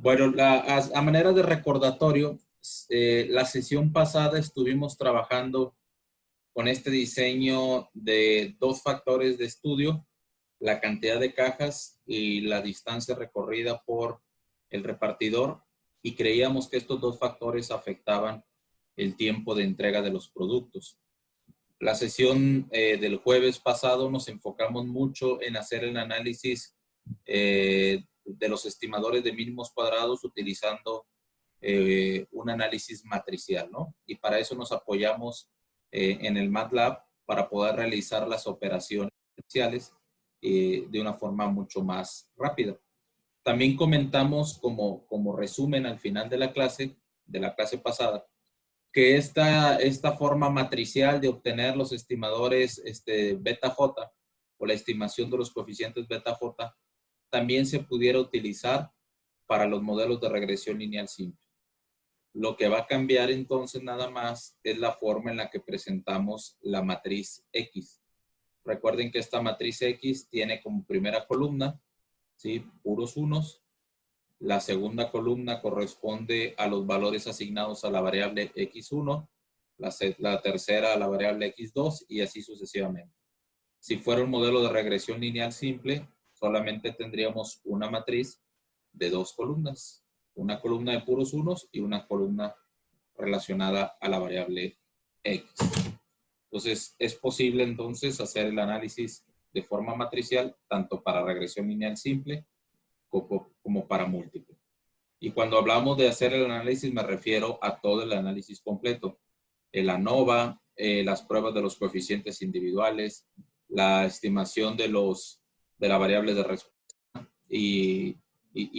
Bueno, a manera de recordatorio, la sesión pasada estuvimos trabajando con este diseño de dos factores de estudio, la cantidad de cajas y la distancia recorrida por el repartidor, y creíamos que estos dos factores afectaban el tiempo de entrega de los productos. La sesión del jueves pasado nos enfocamos mucho en hacer el análisis de los estimadores de mínimos cuadrados utilizando un análisis matricial, ¿no? Y para eso nos apoyamos en el MATLAB para poder realizar las operaciones matriciales de una forma mucho más rápida. También comentamos como resumen al final de la clase pasada, que esta forma matricial de obtener los estimadores beta J o la estimación de los coeficientes beta J también se pudiera utilizar para los modelos de regresión lineal simple. Lo que va a cambiar entonces nada más es la forma en la que presentamos la matriz X. Recuerden que esta matriz X tiene como primera columna, ¿sí?, puros unos. La segunda columna corresponde a los valores asignados a la variable X1, la tercera a la variable X2 y así sucesivamente. Si fuera un modelo de regresión lineal simple, solamente tendríamos una matriz de dos columnas. Una columna de puros unos y una columna relacionada a la variable X. Entonces, es posible entonces hacer el análisis de forma matricial, tanto para regresión lineal simple como para múltiple. Y cuando hablamos de hacer el análisis, me refiero a todo el análisis completo. El ANOVA, las pruebas de los coeficientes individuales, la estimación de la variable de respuesta y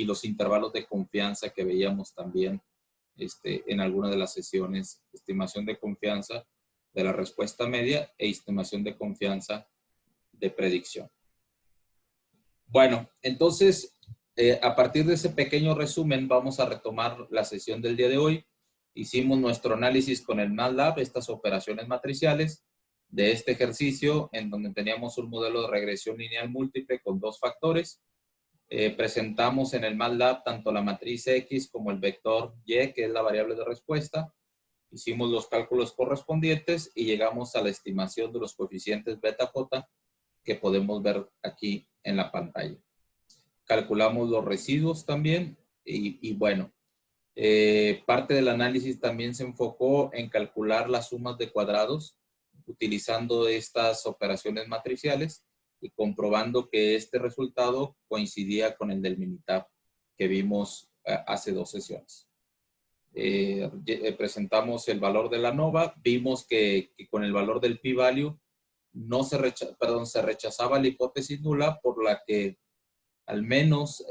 los intervalos de confianza que veíamos también en alguna de las sesiones. Estimación de confianza de la respuesta media e estimación de confianza de predicción. Bueno, entonces, a partir de ese pequeño resumen, vamos a retomar la sesión del día de hoy. Hicimos nuestro análisis con el MATLAB, estas operaciones matriciales de este ejercicio, en donde teníamos un modelo de regresión lineal múltiple con dos factores. Presentamos en el MATLAB tanto la matriz X como el vector Y, que es la variable de respuesta. Hicimos los cálculos correspondientes y llegamos a la estimación de los coeficientes beta J, que podemos ver aquí en la pantalla. Calculamos los residuos también y bueno, parte del análisis también se enfocó en calcular las sumas de cuadrados utilizando estas operaciones matriciales y comprobando que este resultado coincidía con el del Minitab que vimos hace dos sesiones. Presentamos el valor de la ANOVA, vimos que con el valor del p-value se rechazaba la hipótesis nula, por la que al menos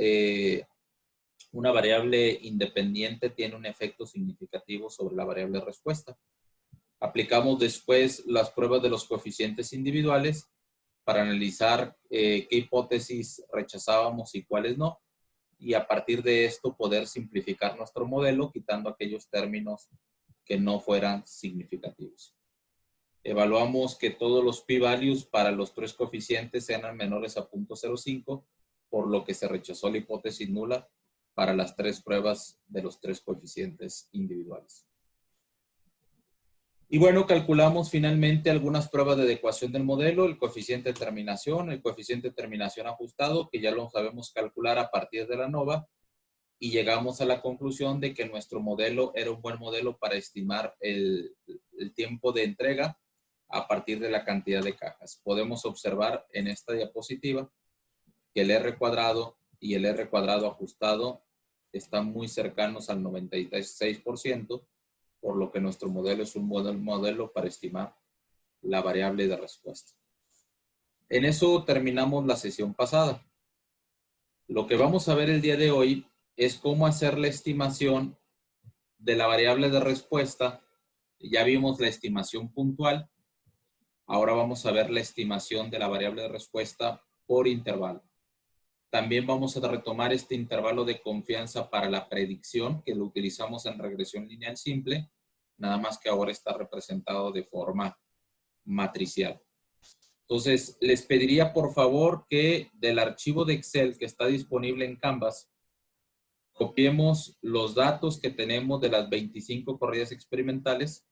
una variable independiente tiene un efecto significativo sobre la variable de respuesta. Aplicamos después las pruebas de los coeficientes individuales para analizar qué hipótesis rechazábamos y cuáles no, y a partir de esto poder simplificar nuestro modelo quitando aquellos términos que no fueran significativos. Evaluamos que todos los p-values para los tres coeficientes sean menores a 0.05, por lo que se rechazó la hipótesis nula para las tres pruebas de los tres coeficientes individuales. Y bueno, calculamos finalmente algunas pruebas de adecuación del modelo, el coeficiente de terminación, el coeficiente de terminación ajustado, que ya lo sabemos calcular a partir de la ANOVA, y llegamos a la conclusión de que nuestro modelo era un buen modelo para estimar el tiempo de entrega a partir de la cantidad de cajas. Podemos observar en esta diapositiva que el R cuadrado y el R cuadrado ajustado están muy cercanos al 96%, por lo que nuestro modelo es un buen modelo para estimar la variable de respuesta. En eso terminamos la sesión pasada. Lo que vamos a ver el día de hoy es cómo hacer la estimación de la variable de respuesta. Ya vimos la estimación puntual. Ahora vamos a ver la estimación de la variable de respuesta por intervalo. También vamos a retomar este intervalo de confianza para la predicción, que lo utilizamos en regresión lineal simple, nada más que ahora está representado de forma matricial. Entonces, les pediría por favor que del archivo de Excel que está disponible en Canvas, Copiemos los datos que tenemos de las 25 corridas experimentales,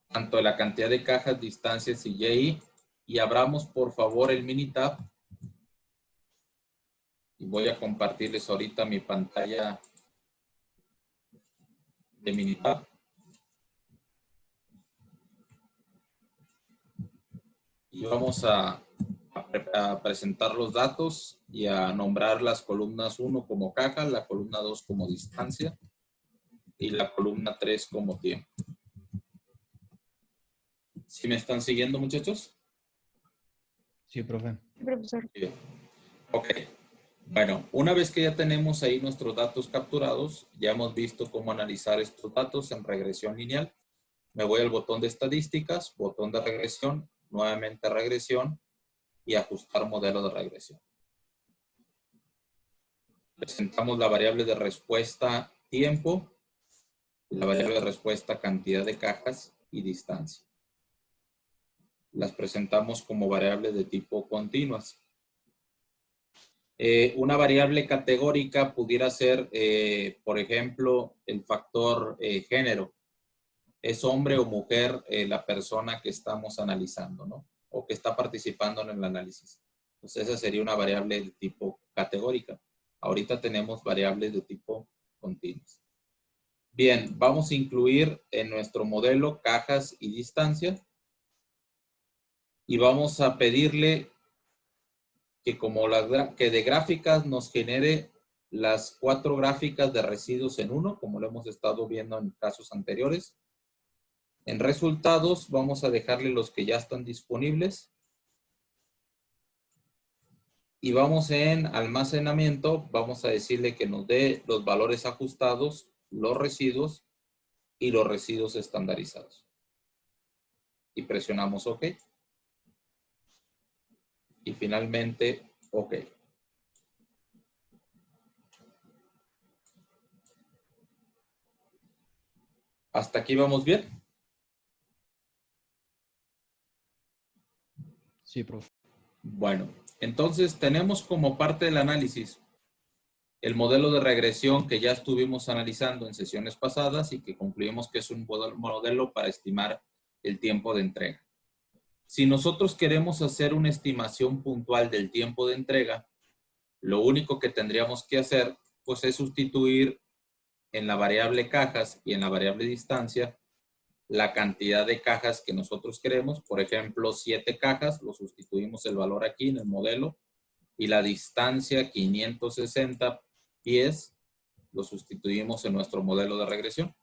tanto de la cantidad de cajas, distancias y YI, y abramos por favor el Minitab. Y voy a compartirles ahorita mi pantalla de Minitab. Y vamos a presentar los datos y a nombrar las columnas 1 como caja, la columna 2 como distancia y la columna 3 como tiempo. ¿Sí me están siguiendo, muchachos? Sí, profe. Sí, profesor. Bien. Ok. Bueno, una vez que ya tenemos ahí nuestros datos capturados, ya hemos visto cómo analizar estos datos en regresión lineal. Me voy al botón de estadísticas, botón de regresión, nuevamente regresión y ajustar modelo de regresión. Presentamos la variable de respuesta tiempo, la variable de respuesta cantidad de cajas y distancia. Las presentamos como variables de tipo continuas. Una variable categórica pudiera ser, por ejemplo, el factor género. ¿Es hombre o mujer la persona que estamos analizando, ¿no? O que está participando en el análisis? Entonces esa sería una variable de tipo categórica. Ahorita tenemos variables de tipo continuas. Bien, vamos a incluir en nuestro modelo cajas y distancia. Y vamos a pedirle que que de gráficas nos genere las 4 gráficas de residuos en uno, como lo hemos estado viendo en casos anteriores. En resultados vamos a dejarle los que ya están disponibles. Y vamos en almacenamiento, vamos a decirle que nos dé los valores ajustados, los residuos y los residuos estandarizados. Y presionamos OK. Y finalmente OK. ¿Hasta aquí vamos bien? Sí, profe. Bueno, entonces tenemos como parte del análisis el modelo de regresión que ya estuvimos analizando en sesiones pasadas y que concluimos que es un modelo para estimar el tiempo de entrega. Si nosotros queremos hacer una estimación puntual del tiempo de entrega, lo único que tendríamos que hacer pues es sustituir en la variable cajas y en la variable distancia la cantidad de cajas que nosotros queremos. Por ejemplo, 7 cajas, lo sustituimos el valor aquí en el modelo, y la distancia 560 pies lo sustituimos en nuestro modelo de regresión.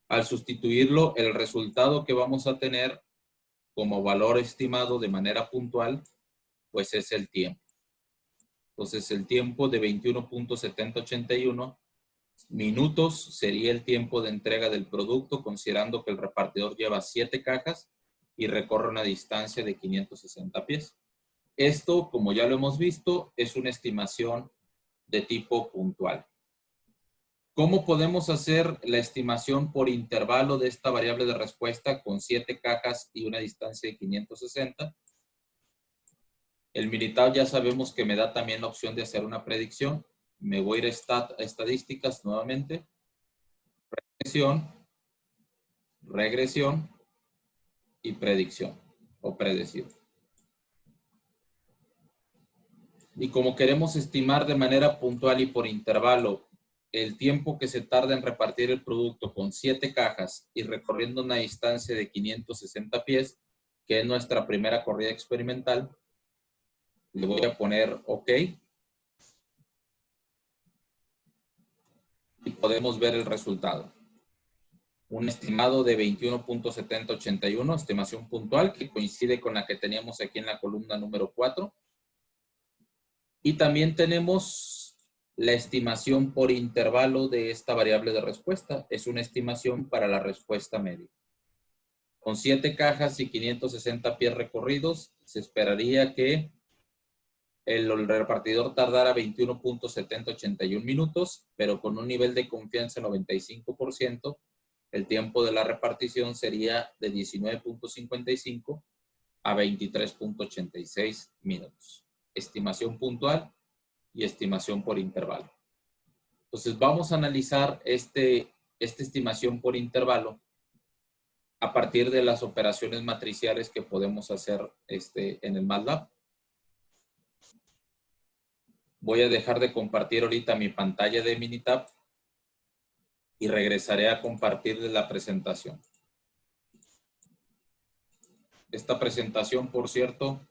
Al sustituirlo, el resultado que vamos a tener como valor estimado de manera puntual, pues es el tiempo. Entonces, el tiempo de 21.7081 minutos sería el tiempo de entrega del producto, considerando que el repartidor lleva 7 cajas y recorre una distancia de 560 pies. Esto, como ya lo hemos visto, es una estimación de tipo puntual. ¿Cómo podemos hacer la estimación por intervalo de esta variable de respuesta con 7 cajas y una distancia de 560? El Minitab ya sabemos que me da también la opción de hacer una predicción. Me voy a ir a estadísticas nuevamente. Regresión y predicción o predecir. Y como queremos estimar de manera puntual y por intervalo el tiempo que se tarda en repartir el producto con 7 cajas y recorriendo una distancia de 560 pies, que es nuestra primera corrida experimental, le voy a poner OK. Y podemos ver el resultado. Un estimado de 21.7081, estimación puntual, que coincide con la que teníamos aquí en la columna número 4. Y también tenemos la estimación por intervalo de esta variable de respuesta. Es una estimación para la respuesta media. Con 7 cajas y 560 pies recorridos, se esperaría que el repartidor tardara 21.7081 minutos, pero con un nivel de confianza 95%, el tiempo de la repartición sería de 19.55 a 23.86 minutos. Estimación puntual y estimación por intervalo. Entonces vamos a analizar esta estimación por intervalo a partir de las operaciones matriciales que podemos hacer en el MATLAB. Voy a dejar de compartir ahorita mi pantalla de Minitab y regresaré a compartirles la presentación. Esta presentación, por cierto,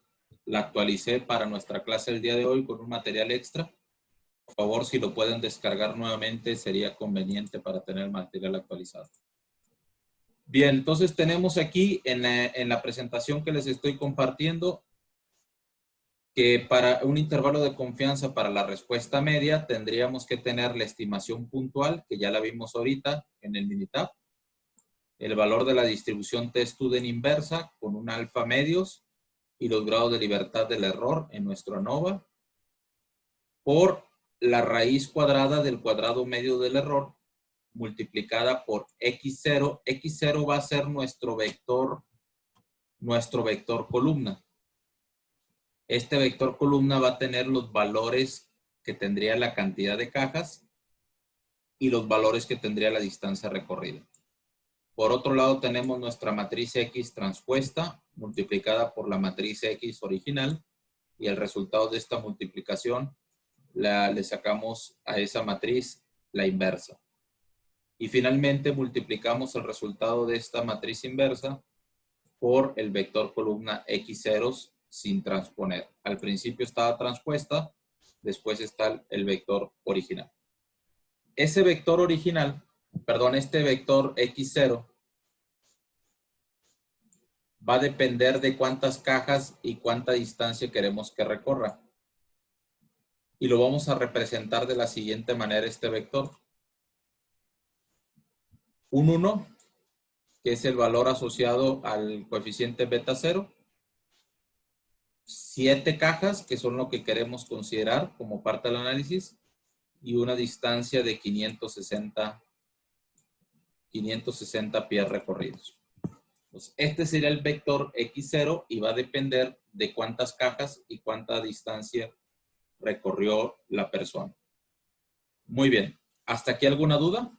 la actualicé para nuestra clase el día de hoy con un material extra. Por favor, si lo pueden descargar nuevamente, sería conveniente para tener el material actualizado. Bien, entonces tenemos aquí en la presentación que les estoy compartiendo que para un intervalo de confianza para la respuesta media tendríamos que tener la estimación puntual, que ya la vimos ahorita en el Minitab, el valor de la distribución t-student inversa con un alfa medios y los grados de libertad del error en nuestro ANOVA, por la raíz cuadrada del cuadrado medio del error multiplicada por x0. X0 va a ser nuestro vector columna. Este vector columna va a tener los valores que tendría la cantidad de cajas y los valores que tendría la distancia recorrida. Por otro lado tenemos nuestra matriz X transpuesta multiplicada por la matriz X original y el resultado de esta multiplicación le sacamos a esa matriz la inversa. Y finalmente multiplicamos el resultado de esta matriz inversa por el vector columna X0 sin transponer. Al principio estaba transpuesta, después está el vector original. Ese vector original, perdón, este vector X0 va a depender de cuántas cajas y cuánta distancia queremos que recorra. Y lo vamos a representar de la siguiente manera este vector. Un 1, que es el valor asociado al coeficiente beta 0. 7 cajas, que son lo que queremos considerar como parte del análisis. Y una distancia de 560 pies recorridos. Pues este sería el vector X0 y va a depender de cuántas cajas y cuánta distancia recorrió la persona. Muy bien. ¿Hasta aquí alguna duda?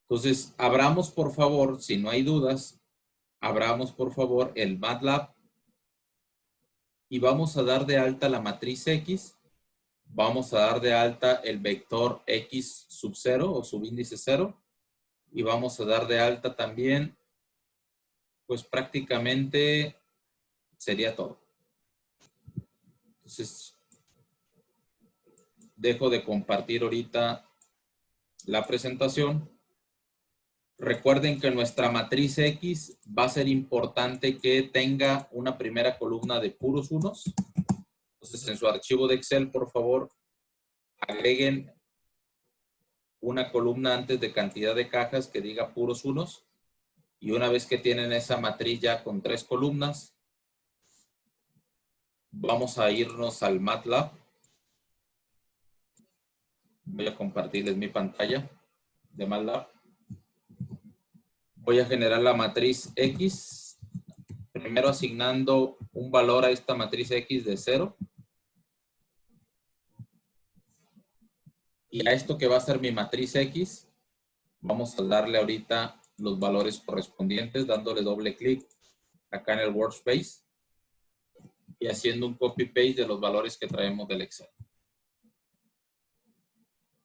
Entonces, abramos por favor, si no hay dudas, abramos por favor el MATLAB y vamos a dar de alta la matriz X. Vamos a dar de alta el vector X sub 0 o subíndice 0 y vamos a dar de alta también, pues prácticamente sería todo. Entonces, dejo de compartir ahorita la presentación. Recuerden que nuestra matriz X va a ser importante que tenga una primera columna de puros unos. Entonces, en su archivo de Excel, por favor, agreguen una columna antes de cantidad de cajas que diga puros unos. Y una vez que tienen esa matriz ya con 3 columnas, vamos a irnos al MATLAB. Voy a compartirles mi pantalla de MATLAB. Voy a generar la matriz X, primero asignando un valor a esta matriz X de 0. Y a esto que va a ser mi matriz X, vamos a darle ahorita los valores correspondientes, dándole doble clic acá en el Workspace y haciendo un copy-paste de los valores que traemos del Excel.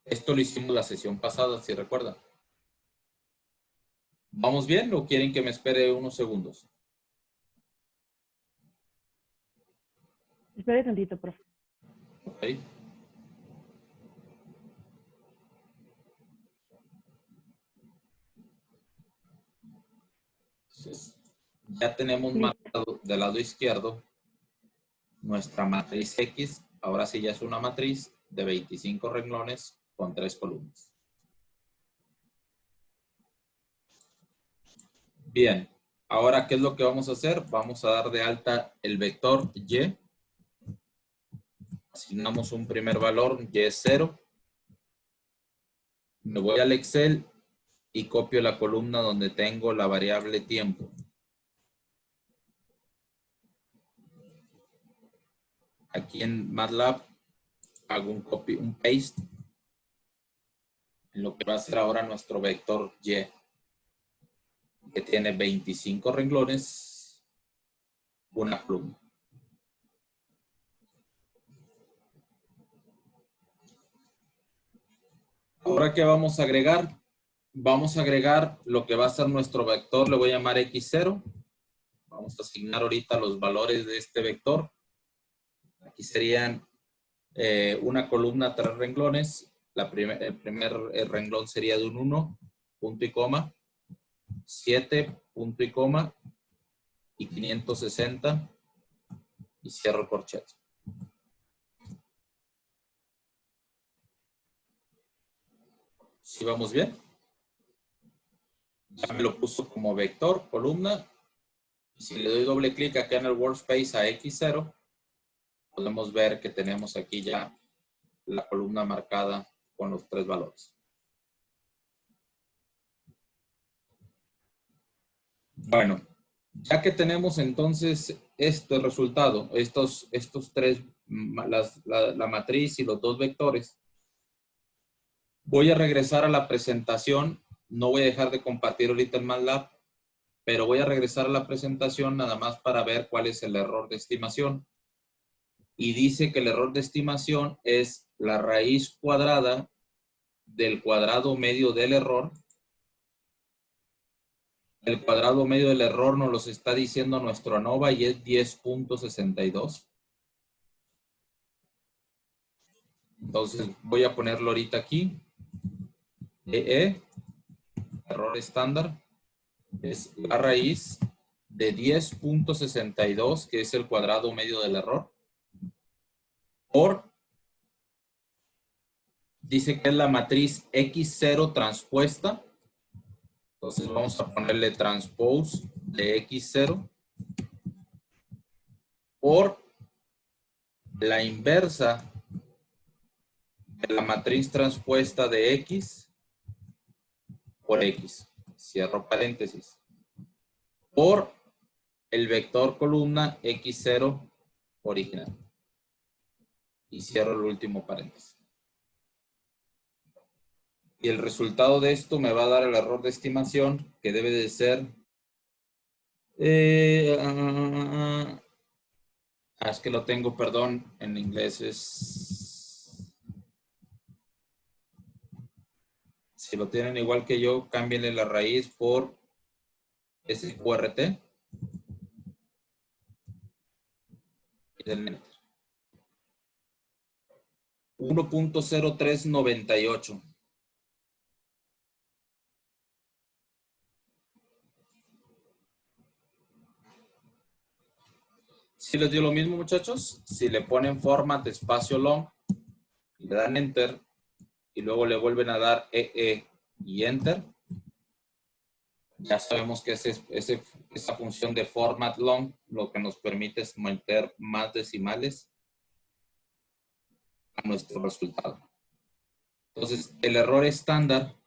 Esto lo hicimos la sesión pasada, si recuerdan. ¿Vamos bien o quieren que me espere unos segundos? Espere tantito, profe. Ok. Entonces, ya tenemos marcado del lado izquierdo nuestra matriz X. Ahora sí ya es una matriz de 25 renglones con 3 columnas. Bien, ahora ¿qué es lo que vamos a hacer? Vamos a dar de alta el vector Y. Asignamos un primer valor, Y es 0. Me voy al Excel y copio la columna donde tengo la variable tiempo. Aquí en MATLAB hago un copy, un paste en lo que va a ser ahora nuestro vector Y, que tiene 25 renglones, una columna. Ahora, ¿qué vamos a agregar? Vamos a agregar lo que va a ser nuestro vector, le voy a llamar X0. Vamos a asignar ahorita los valores de este vector. Aquí serían una columna, 3 renglones. El primer renglón sería de un 1, punto y coma, 7, punto y coma, y 560, y cierro el corchete. ¿Sí vamos bien? Ya me lo puso como vector, columna. Si le doy doble clic acá en el workspace a X0, podemos ver que tenemos aquí ya la columna marcada con los 3 valores. Bueno, ya que tenemos entonces este resultado, estos tres, la matriz y los 2 vectores, voy a regresar a la presentación. No voy a dejar de compartir ahorita el MATLAB, pero voy a regresar a la presentación nada más para ver cuál es el error de estimación. Y dice que el error de estimación es la raíz cuadrada del cuadrado medio del error. El cuadrado medio del error nos los está diciendo nuestro ANOVA y es 10.62. Entonces voy a ponerlo ahorita aquí. Error estándar, es la raíz de 10.62, que es el cuadrado medio del error, por, dice que es la matriz X0 transpuesta. Entonces vamos a ponerle transpose de X0 por la inversa de la matriz transpuesta de X por X. Cierro paréntesis. Por el vector columna X0 original. Y cierro el último paréntesis. Y el resultado de esto me va a dar el error de estimación, que debe de ser... es que lo tengo, perdón, en inglés es... Si lo tienen igual que yo, cámbienle la raíz por SQRT. Y denle enter. 1.0398. Si les dio lo mismo, muchachos, si le ponen format espacio long, le dan enter y luego le vuelven a dar y enter, ya sabemos que esa función de format long lo que nos permite es meter más decimales a nuestro resultado. Entonces, el error estándar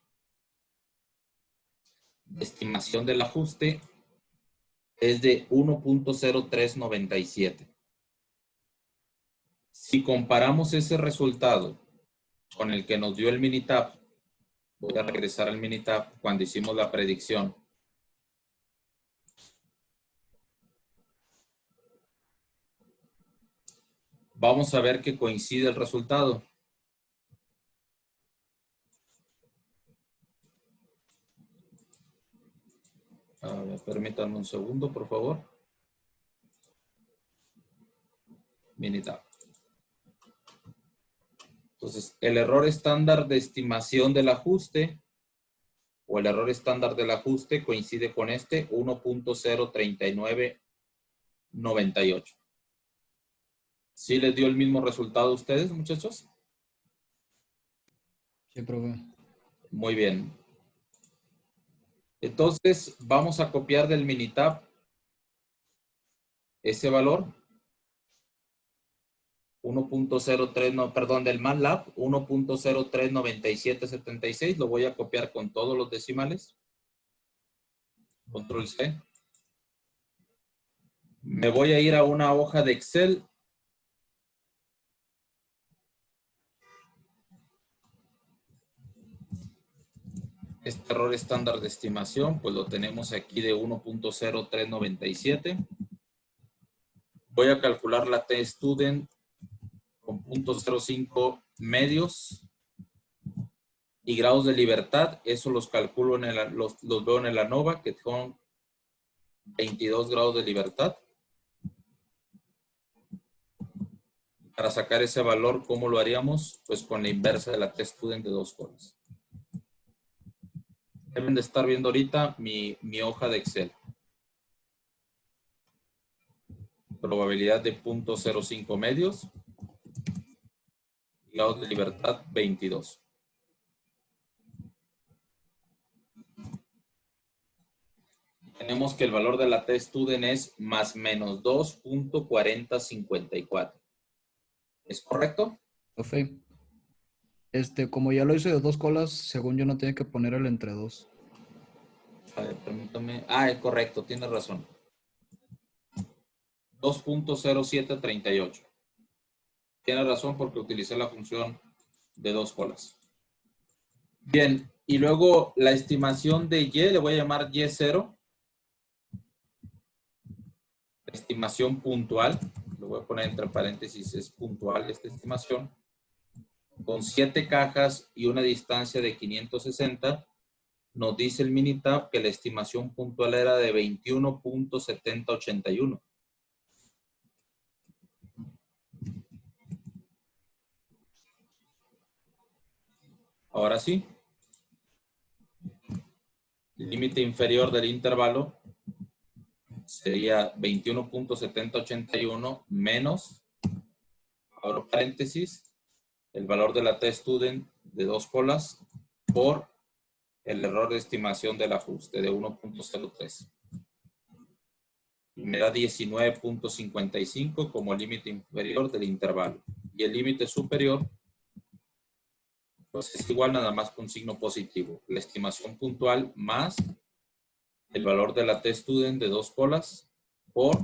de estimación del ajuste es de 1.0397. Si comparamos ese resultado con el que nos dio el Minitab, voy a regresar al Minitab cuando hicimos la predicción. Vamos a ver que coincide el resultado. A ver, permítanme un segundo, por favor. Minitab. Entonces, el error estándar de estimación del ajuste o el error estándar del ajuste coincide con este 1.03998. ¿Sí les dio el mismo resultado a ustedes, muchachos? Sí, profe. Muy bien. Entonces, vamos a copiar del Minitab ese valor. 1.03, no, perdón, del MATLAB, 1.039776. Lo voy a copiar con todos los decimales. Control C. Me voy a ir a una hoja de Excel. Este error estándar de estimación, pues lo tenemos aquí de 1.0397. Voy a calcular la T-Student con 0.05 medios y grados de libertad. Eso los calculo los veo en el ANOVA, que son 22 grados de libertad. Para sacar ese valor, ¿cómo lo haríamos? Pues con la inversa de la T-Student de 2 colas. Deben de estar viendo ahorita mi hoja de Excel. Probabilidad de 0.05 medios. Grados de libertad 22. Tenemos que el valor de la T-Student es más menos 2.4054. ¿Es correcto? Profe, como ya lo hice de 2 colas, según yo no tiene que poner el entre 2. A ver, permítame. Ah, es correcto, tiene razón. 2.0738. Tiene razón porque utilicé la función de 2 colas. Bien, y luego la estimación de Y, le voy a llamar Y0. Estimación puntual. Lo voy a poner entre paréntesis, es puntual esta estimación. Con 7 cajas y una distancia de 560, nos dice el Minitab que la estimación puntual era de 21.7081. Ahora sí. El límite inferior del intervalo sería 21.7081 menos, abro paréntesis, el valor de la T-Student de 2 colas por el error de estimación del ajuste de 1.03. Y me da 19.55 como límite inferior del intervalo. Y el límite superior, pues es igual nada más con signo positivo. La estimación puntual más el valor de la T-Student de 2 colas por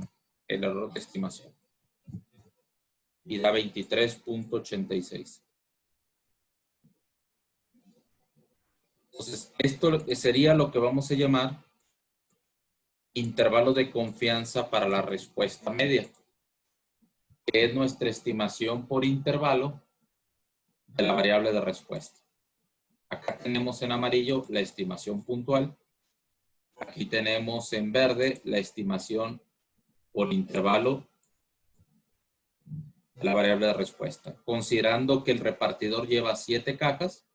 el error de estimación. Y da 23.86. Entonces, esto sería lo que vamos a llamar intervalo de confianza para la respuesta media, que es nuestra estimación por intervalo de la variable de respuesta. Acá tenemos en amarillo la estimación puntual. Aquí tenemos en verde la estimación por intervalo de la variable de respuesta, considerando que el repartidor lleva 7 cajas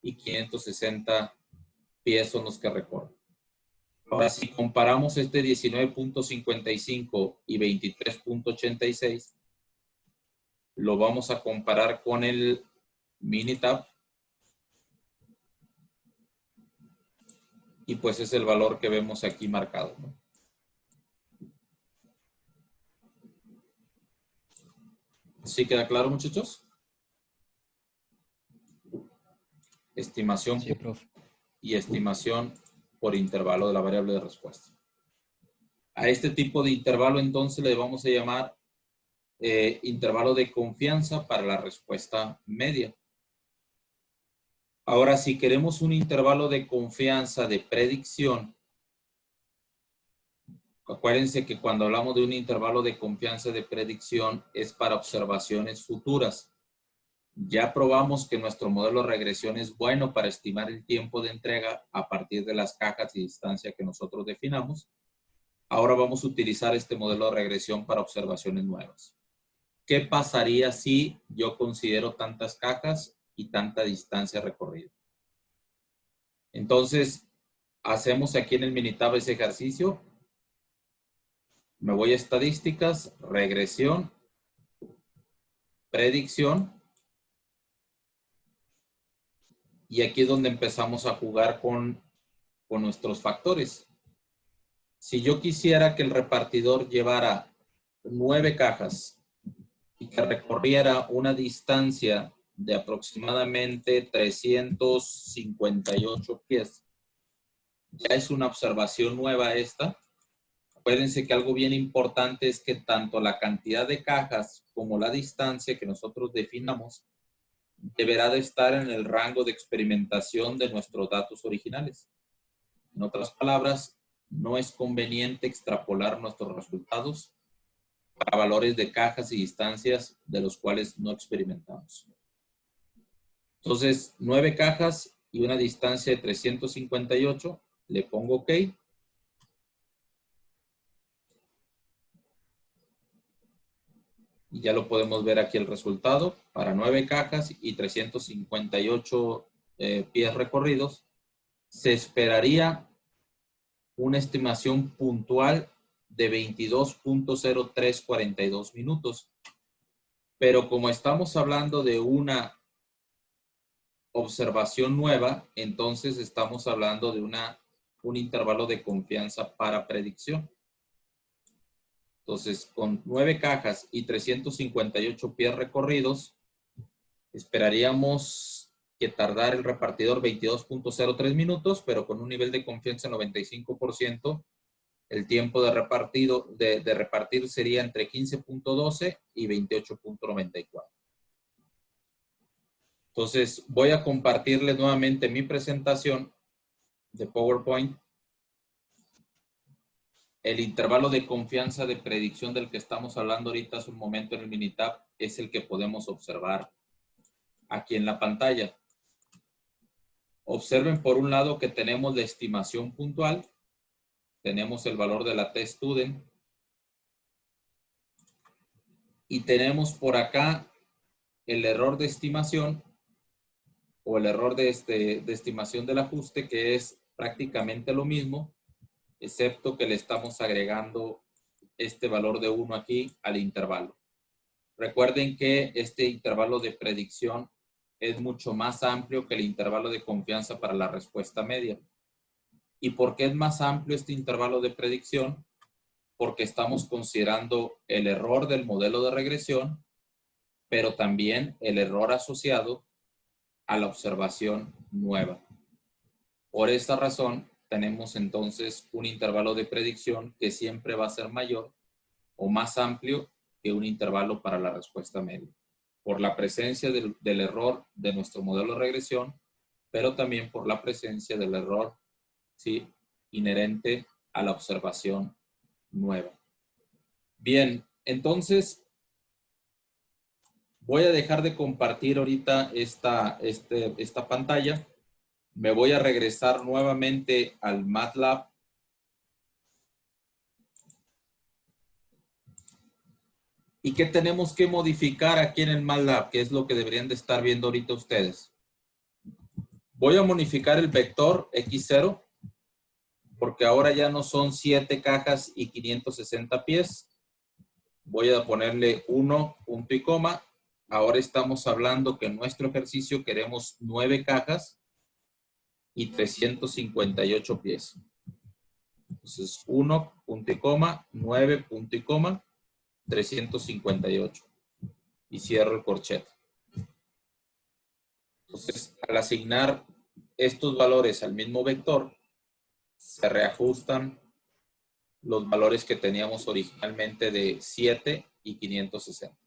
y 560 pies son los que recorren. Ahora, si comparamos este 19.55 y 23.86, lo vamos a comparar con el Minitab. Y pues es el valor que vemos aquí marcado, ¿no? ¿Sí queda claro, muchachos? Estimación Sí, profe. y estimación por intervalo de la variable de respuesta. A este tipo de intervalo entonces le vamos a llamar intervalo de confianza para la respuesta media. Ahora, si queremos un intervalo de confianza de predicción, acuérdense que cuando hablamos de un intervalo de confianza de predicción es para observaciones futuras. Ya probamos que nuestro modelo de regresión es bueno para estimar el tiempo de entrega a partir de las cajas y distancia que nosotros definamos. Ahora vamos a utilizar este modelo de regresión para observaciones nuevas. ¿Qué pasaría si yo considero tantas cajas y tanta distancia recorrida? Entonces, hacemos aquí en el Minitab ese ejercicio. Me voy a estadísticas, regresión, predicción. Y aquí es donde empezamos a jugar con nuestros factores. Si yo quisiera que el repartidor llevara 9 cajas y que recorriera una distancia de aproximadamente 358 pies, ya es una observación nueva esta. Acuérdense que algo bien importante es que tanto la cantidad de cajas como la distancia que nosotros definamos deberá de estar en el rango de experimentación de nuestros datos originales. En otras palabras, no es conveniente extrapolar nuestros resultados para valores de cajas y distancias de los cuales no experimentamos. Entonces, 9 cajas y una distancia de 358, le pongo OK. Y ya lo podemos ver aquí el resultado. Para 9 cajas y 358 pies recorridos, se esperaría una estimación puntual de 22.0342 minutos. Pero como estamos hablando de una observación nueva, entonces estamos hablando de un intervalo de confianza para predicción. Entonces, con 9 cajas y 358 pies recorridos, esperaríamos que tardara el repartidor 22.03 minutos, pero con un nivel de confianza 95%, el tiempo de repartir sería entre 15.12 y 28.94. Entonces, voy a compartirles nuevamente mi presentación de PowerPoint. El intervalo de confianza de predicción del que estamos hablando ahorita hace un momento en el Minitab es el que podemos observar aquí en la pantalla. Observen por un lado que tenemos la estimación puntual, tenemos el valor de la T-Student y tenemos por acá el error de estimación o el error de estimación del ajuste, que es prácticamente lo mismo, excepto que le estamos agregando este valor de 1 aquí al intervalo. Recuerden que este intervalo de predicción es mucho más amplio que el intervalo de confianza para la respuesta media. ¿Y por qué es más amplio este intervalo de predicción? Porque estamos considerando el error del modelo de regresión, pero también el error asociado a la observación nueva. Por esta razón, tenemos entonces un intervalo de predicción que siempre va a ser mayor o más amplio que un intervalo para la respuesta media, por la presencia del error de nuestro modelo de regresión, pero también por la presencia del error, ¿sí?, inherente a la observación nueva. Bien, entonces voy a dejar de compartir ahorita esta pantalla. Me voy a regresar nuevamente al MATLAB. ¿Y qué tenemos que modificar aquí en el MATLAB? ¿Qué es lo que deberían de estar viendo ahorita ustedes? Voy a modificar el vector X0, porque ahora ya no son 7 cajas y 560 pies. Voy a ponerle 1, punto y coma. Ahora estamos hablando que en nuestro ejercicio queremos 9 cajas y 358 pies. Entonces, 1, punto y coma, 9, punto y coma, 358. Y cierro el corchete. Entonces, al asignar estos valores al mismo vector, se reajustan los valores que teníamos originalmente de 7 y 560.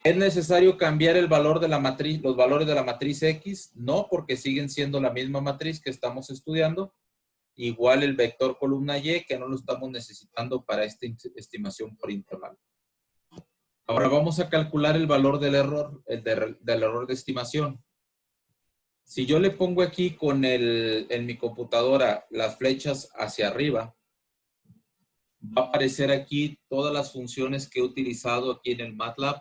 ¿Es necesario cambiar el valor de la matriz, los valores de la matriz X? No, porque siguen siendo la misma matriz que estamos estudiando. Igual el vector columna Y, que no lo estamos necesitando para esta estimación por intervalo. Ahora vamos a calcular el valor del error, del error de estimación. Si yo le pongo aquí en mi computadora las flechas hacia arriba, va a aparecer aquí todas las funciones que he utilizado aquí en el MATLAB.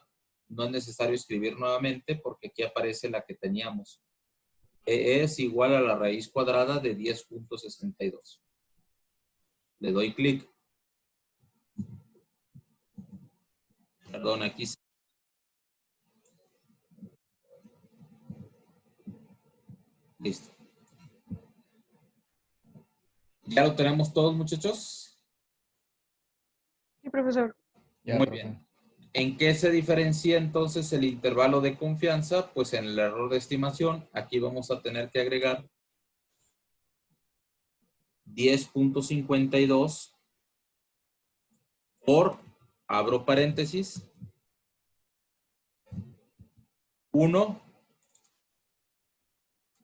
No es necesario escribir nuevamente porque aquí aparece la que teníamos. E es igual a la raíz cuadrada de 10.62. Le doy clic. Perdón, aquí. Listo. ¿Ya lo tenemos todos, muchachos? Sí, profesor. Ya, Muy profe. bien. ¿En qué se diferencia entonces el intervalo de confianza? Pues en el error de estimación. Aquí vamos a tener que agregar 10.52 por, abro paréntesis, 1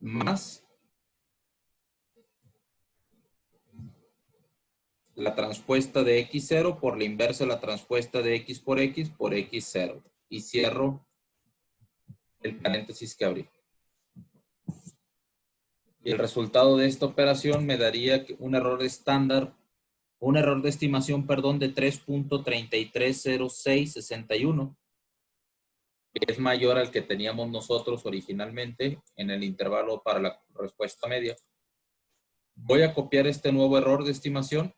más la transpuesta de x0 por la inversa de la transpuesta de x por x0. Y cierro el paréntesis que abrí. Y el resultado de esta operación me daría un error estándar, un error de estimación, perdón, de 3.330661, que es mayor al que teníamos nosotros originalmente en el intervalo para la respuesta media. Voy a copiar este nuevo error de estimación.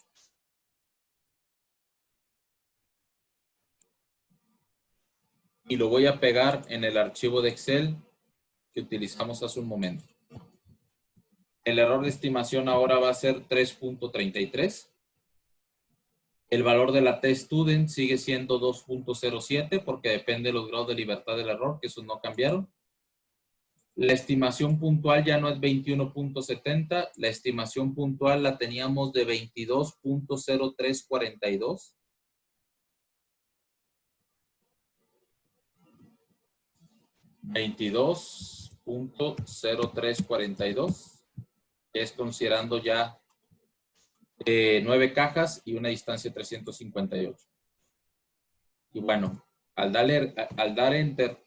Y lo voy a pegar en el archivo de Excel que utilizamos hace un momento. El error de estimación ahora va a ser 3.33. El valor de la testudent sigue siendo 2.07 porque depende de los grados de libertad del error, que esos no cambiaron. La estimación puntual ya no es 21.70. La estimación puntual la teníamos de 22.0342. $22.0342, que es considerando ya 9 cajas y una distancia de 358. Y bueno, al dar enter,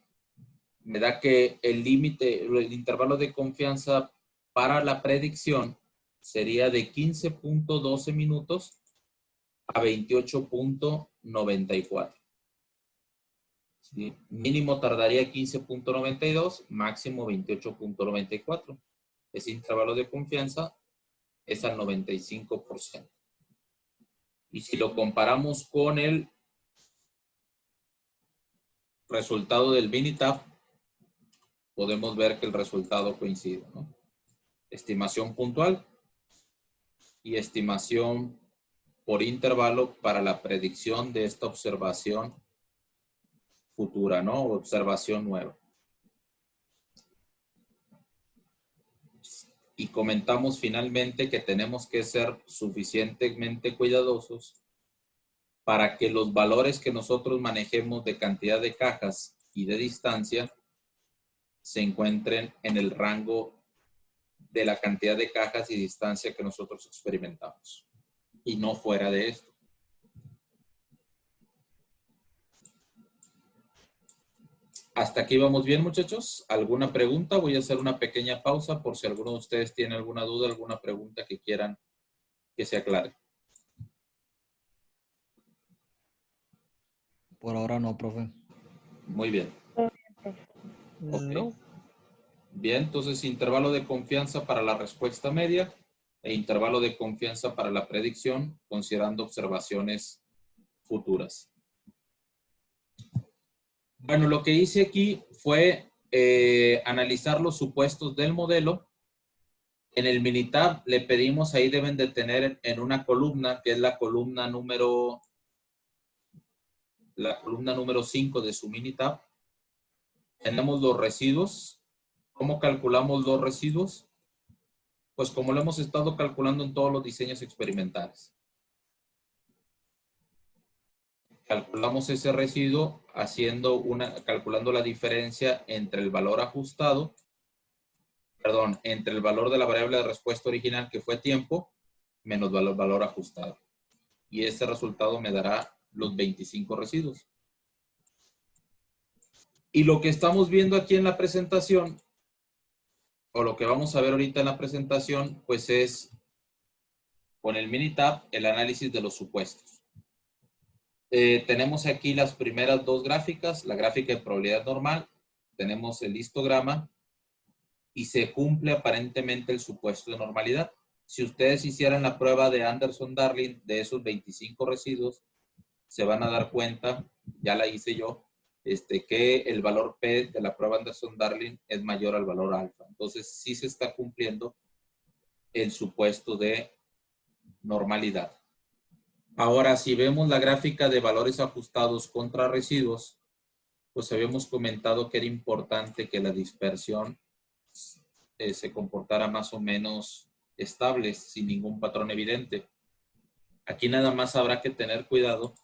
me da que el límite, el intervalo de confianza para la predicción sería de 15.12 minutos a 28.94. ¿Sí? Mínimo tardaría 15.92, máximo 28.94. Ese intervalo de confianza es al 95%. Y si lo comparamos con el resultado del Minitab, podemos ver que el resultado coincide, ¿no? Estimación puntual y estimación por intervalo para la predicción de esta observación futura, ¿no? Observación nueva. Y comentamos finalmente que tenemos que ser suficientemente cuidadosos para que los valores que nosotros manejemos de cantidad de cajas y de distancia se encuentren en el rango de la cantidad de cajas y distancia que nosotros experimentamos y no fuera de esto. Hasta aquí vamos bien, muchachos. ¿Alguna pregunta? Voy a hacer una pequeña pausa por si alguno de ustedes tiene alguna duda, alguna pregunta que quieran que se aclare. Por ahora no, profe. Muy bien. No. Ok. Bien, entonces intervalo de confianza para la respuesta media e intervalo de confianza para la predicción, considerando observaciones futuras. Bueno, lo que hice aquí fue analizar los supuestos del modelo. En el Minitab le pedimos, ahí deben de tener en una columna, que es la columna número 5 de su Minitab. Tenemos los residuos. ¿Cómo calculamos los residuos? Pues como lo hemos estado calculando en todos los diseños experimentales. Calculamos ese residuo calculando la diferencia entre el valor ajustado, entre el valor de la variable de respuesta original, que fue tiempo, menos el valor ajustado. Y ese resultado me dará los 25 residuos. Y lo que estamos viendo aquí en la presentación, o lo que vamos a ver ahorita en la presentación, pues es con el Minitab el análisis de los supuestos. Tenemos aquí las primeras dos gráficas, la gráfica de probabilidad normal, tenemos el histograma y se cumple aparentemente el supuesto de normalidad. Si ustedes hicieran la prueba de Anderson-Darling de esos 25 residuos, se van a dar cuenta, ya la hice yo, que el valor P de la prueba Anderson-Darling es mayor al valor alfa. Entonces, sí se está cumpliendo el supuesto de normalidad. Ahora, si vemos la gráfica de valores ajustados contra residuos, pues habíamos comentado que era importante que la dispersión se comportara más o menos estable, sin ningún patrón evidente. Aquí nada más habrá que tener cuidado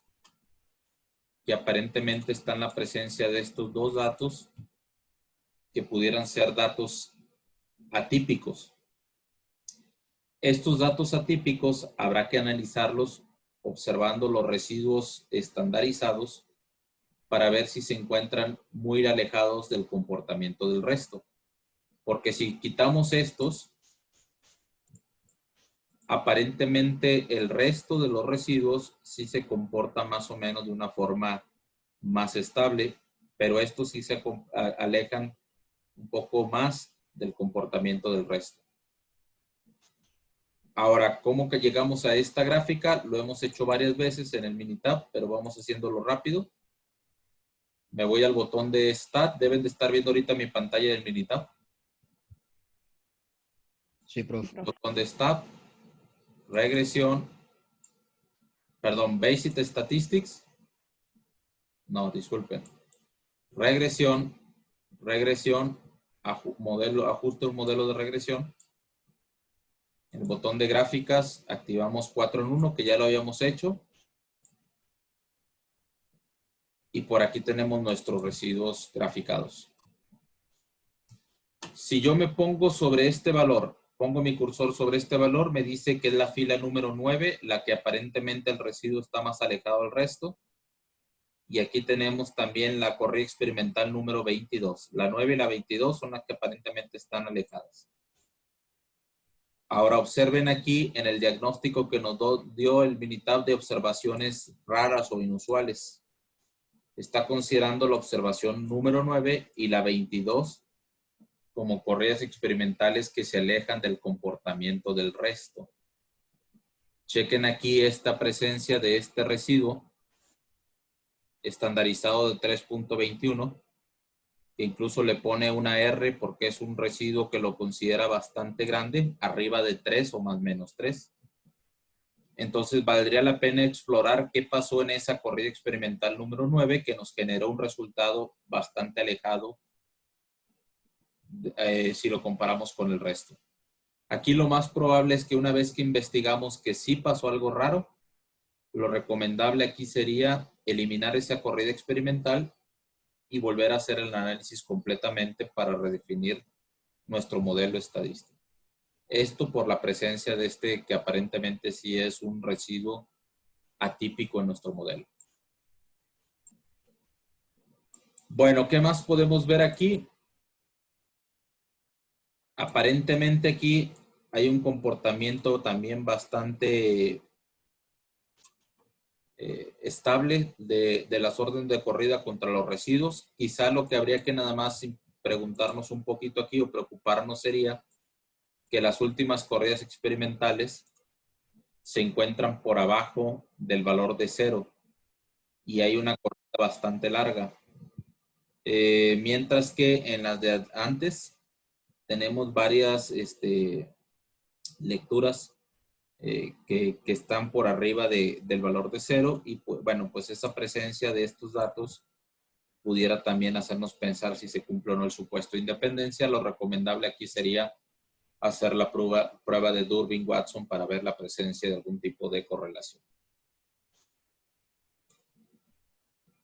que aparentemente está en la presencia de estos dos datos que pudieran ser datos atípicos. Estos datos atípicos habrá que analizarlos observando los residuos estandarizados para ver si se encuentran muy alejados del comportamiento del resto. Porque si quitamos estos, aparentemente el resto de los residuos sí se comporta más o menos de una forma más estable, pero estos sí se alejan un poco más del comportamiento del resto. Ahora, ¿cómo que llegamos a esta gráfica? Lo hemos hecho varias veces en el Minitab, pero vamos haciéndolo rápido. Me voy al botón de Stat. Deben de estar viendo ahorita mi pantalla del Minitab. Sí, profe. Botón de Stat. Regresión. Perdón, Basic Statistics. No, disculpen. Regresión. Regresión. Ajuste un modelo de regresión. En el botón de gráficas activamos 4 en 1, que ya lo habíamos hecho. Y por aquí tenemos nuestros residuos graficados. Si yo me pongo sobre este valor, pongo mi cursor sobre este valor, me dice que es la fila número 9, la que aparentemente el residuo está más alejado del resto. Y aquí tenemos también la corrida experimental número 22. La 9 y la 22 son las que aparentemente están alejadas. Ahora observen aquí en el diagnóstico que nos dio el Minitab de observaciones raras o inusuales. Está considerando la observación número 9 y la 22 como corridas experimentales que se alejan del comportamiento del resto. Chequen aquí esta presencia de este residuo estandarizado de 3.21, que incluso le pone una R porque es un residuo que lo considera bastante grande, arriba de 3 o más o menos 3. Entonces valdría la pena explorar qué pasó en esa corrida experimental número 9 que nos generó un resultado bastante alejado si lo comparamos con el resto. Aquí lo más probable es que una vez que investigamos que sí pasó algo raro, lo recomendable aquí sería eliminar esa corrida experimental y volver a hacer el análisis completamente para redefinir nuestro modelo estadístico. Esto por la presencia de este que aparentemente sí es un residuo atípico en nuestro modelo. Bueno, ¿qué más podemos ver aquí? Aparentemente aquí hay un comportamiento también bastante estable de las órdenes de corrida contra los residuos. Quizá lo que habría que nada más preguntarnos un poquito aquí o preocuparnos sería que las últimas corridas experimentales se encuentran por abajo del valor de 0 y hay una corrida bastante larga. Mientras que en las de antes tenemos varias lecturas que están por arriba del valor de 0 y pues, bueno, pues esa presencia de estos datos pudiera también hacernos pensar si se cumple o no el supuesto de independencia. Lo recomendable aquí sería hacer la prueba de Durbin-Watson para ver la presencia de algún tipo de correlación.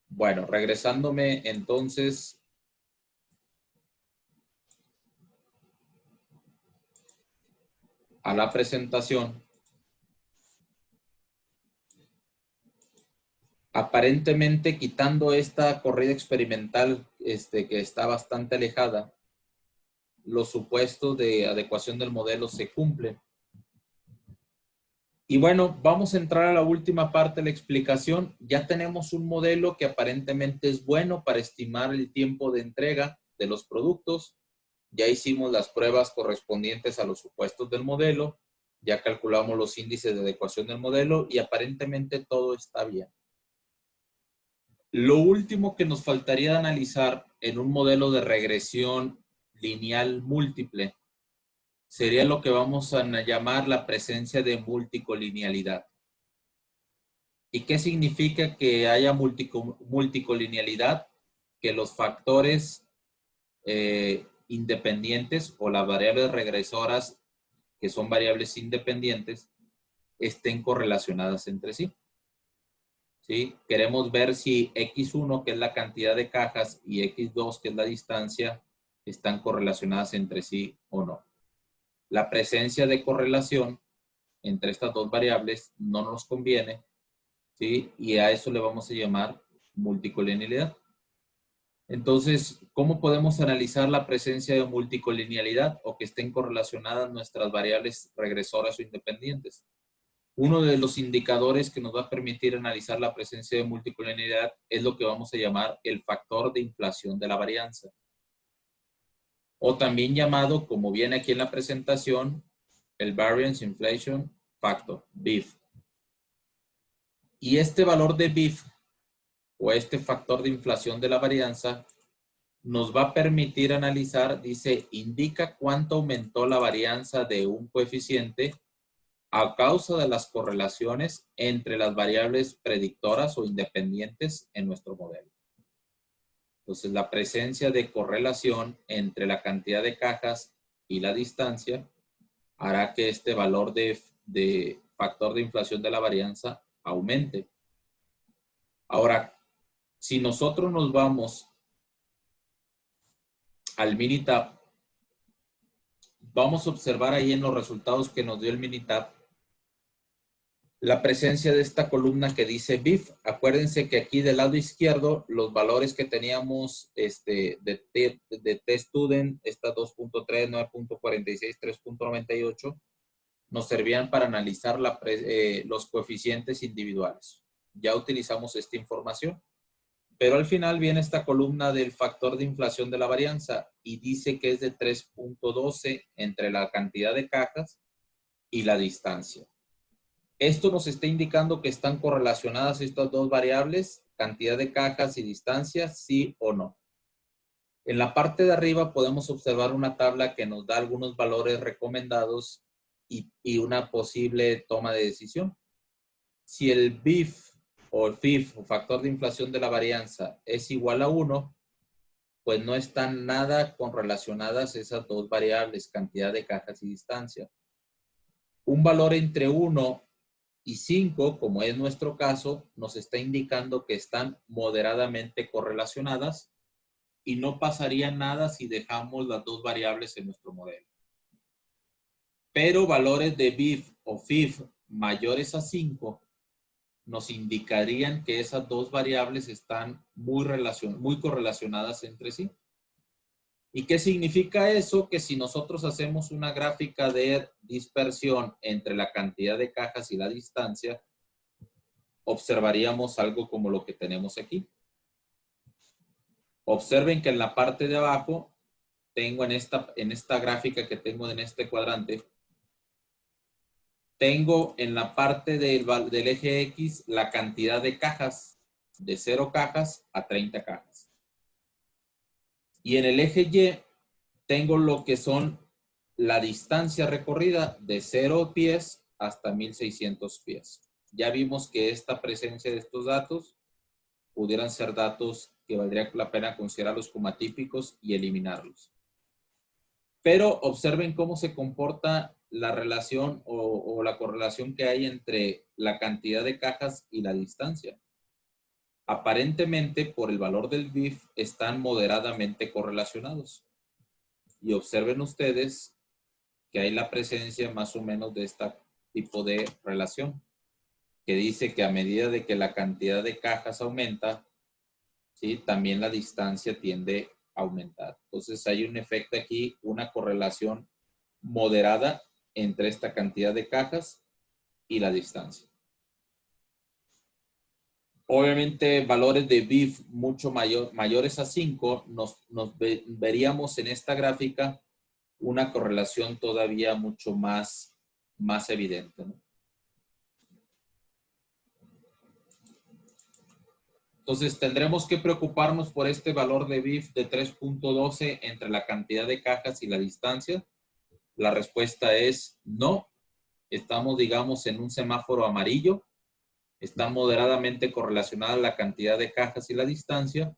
Bueno, regresándome entonces a la presentación. Aparentemente, quitando esta corrida experimental que está bastante alejada, los supuestos de adecuación del modelo se cumplen. Y bueno, vamos a entrar a la última parte de la explicación. Ya tenemos un modelo que aparentemente es bueno para estimar el tiempo de entrega de los productos. Ya hicimos las pruebas correspondientes a los supuestos del modelo. Ya calculamos los índices de adecuación del modelo y aparentemente todo está bien. Lo último que nos faltaría analizar en un modelo de regresión lineal múltiple sería lo que vamos a llamar la presencia de multicolinealidad. ¿Y qué significa que haya multicolinealidad? Que los factores independientes o las variables regresoras, que son variables independientes, estén correlacionadas entre sí. ¿Sí? Queremos ver si X1, que es la cantidad de cajas, y X2, que es la distancia, están correlacionadas entre sí o no. La presencia de correlación entre estas dos variables no nos conviene, ¿sí? Y a eso le vamos a llamar multicolinealidad. Entonces, ¿cómo podemos analizar la presencia de multicolinealidad o que estén correlacionadas nuestras variables regresoras o independientes? Uno de los indicadores que nos va a permitir analizar la presencia de multicolinealidad es lo que vamos a llamar el factor de inflación de la varianza. O también llamado, como viene aquí en la presentación, el Variance Inflation Factor, BIF. Y este valor de BIF, o este factor de inflación de la varianza, nos va a permitir analizar, dice, indica cuánto aumentó la varianza de un coeficiente a causa de las correlaciones entre las variables predictoras o independientes en nuestro modelo. Entonces, la presencia de correlación entre la cantidad de cajas y la distancia hará que este valor de factor de inflación de la varianza aumente. Ahora, si nosotros nos vamos al Minitab, vamos a observar ahí en los resultados que nos dio el Minitab la presencia de esta columna que dice BIF. Acuérdense que aquí del lado izquierdo, los valores que teníamos de T-Student, esta 2.3, 9.46, 3.98, nos servían para analizar los coeficientes individuales. Ya utilizamos esta información. Pero al final viene esta columna del factor de inflación de la varianza y dice que es de 3.12 entre la cantidad de cajas y la distancia. Esto nos está indicando que están correlacionadas estas dos variables, cantidad de cajas y distancia, sí o no. En la parte de arriba podemos observar una tabla que nos da algunos valores recomendados y una posible toma de decisión. Si el BIF o el FIF, o factor de inflación de la varianza, es igual a 1, pues no están nada correlacionadas esas dos variables, cantidad de cajas y distancia. Un valor entre 1 y 5, como es nuestro caso, nos está indicando que están moderadamente correlacionadas y no pasaría nada si dejamos las dos variables en nuestro modelo. Pero valores de BIF o FIF mayores a 5 nos indicarían que esas dos variables están muy correlacionadas entre sí. ¿Y qué significa eso? Que si nosotros hacemos una gráfica de dispersión entre la cantidad de cajas y la distancia, observaríamos algo como lo que tenemos aquí. Observen que en la parte de abajo, tengo en esta gráfica que tengo en este cuadrante, tengo en la parte del eje X la cantidad de cajas, de 0 cajas a 30 cajas. Y en el eje Y tengo lo que son la distancia recorrida de 0 pies hasta 1600 pies. Ya vimos que esta presencia de estos datos pudieran ser datos que valdría la pena considerarlos como atípicos y eliminarlos. Pero observen cómo se comporta la relación o la correlación que hay entre la cantidad de cajas y la distancia. Aparentemente, por el valor del BIF, están moderadamente correlacionados. Y observen ustedes que hay la presencia más o menos de este tipo de relación, que dice que a medida de que la cantidad de cajas aumenta, ¿sí?, también la distancia tiende a aumentar. Entonces hay un efecto aquí, una correlación moderada entre esta cantidad de cajas y la distancia. Obviamente valores de BIF mucho mayores a 5, veríamos en esta gráfica una correlación todavía mucho más evidente, ¿no? Entonces tendremos que preocuparnos por este valor de BIF de 3.12 entre la cantidad de cajas y la distancia. La respuesta es no. Estamos, digamos, en un semáforo amarillo. Está moderadamente correlacionada la cantidad de cajas y la distancia,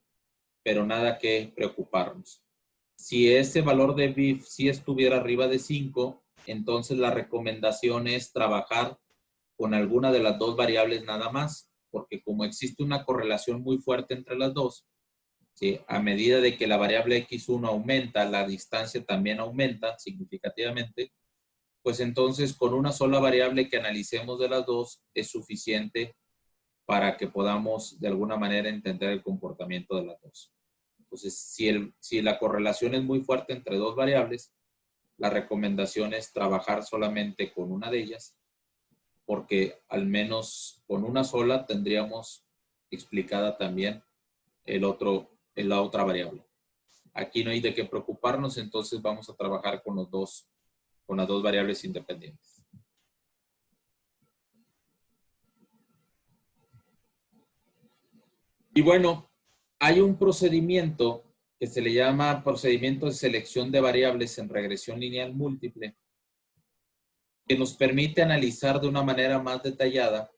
pero nada que preocuparnos. Si ese valor de BIF sí estuviera arriba de 5, entonces la recomendación es trabajar con alguna de las dos variables nada más, porque como existe una correlación muy fuerte entre las dos, ¿sí? A medida de que la variable x1 aumenta, la distancia también aumenta significativamente, pues entonces con una sola variable que analicemos de las dos es suficiente para que podamos de alguna manera entender el comportamiento de las dos. Entonces, si la correlación es muy fuerte entre dos variables, la recomendación es trabajar solamente con una de ellas, porque al menos con una sola tendríamos explicada también la otra variable. Aquí no hay de qué preocuparnos, entonces vamos a trabajar con las dos variables independientes. Y bueno, hay un procedimiento que se le llama procedimiento de selección de variables en regresión lineal múltiple, que nos permite analizar de una manera más detallada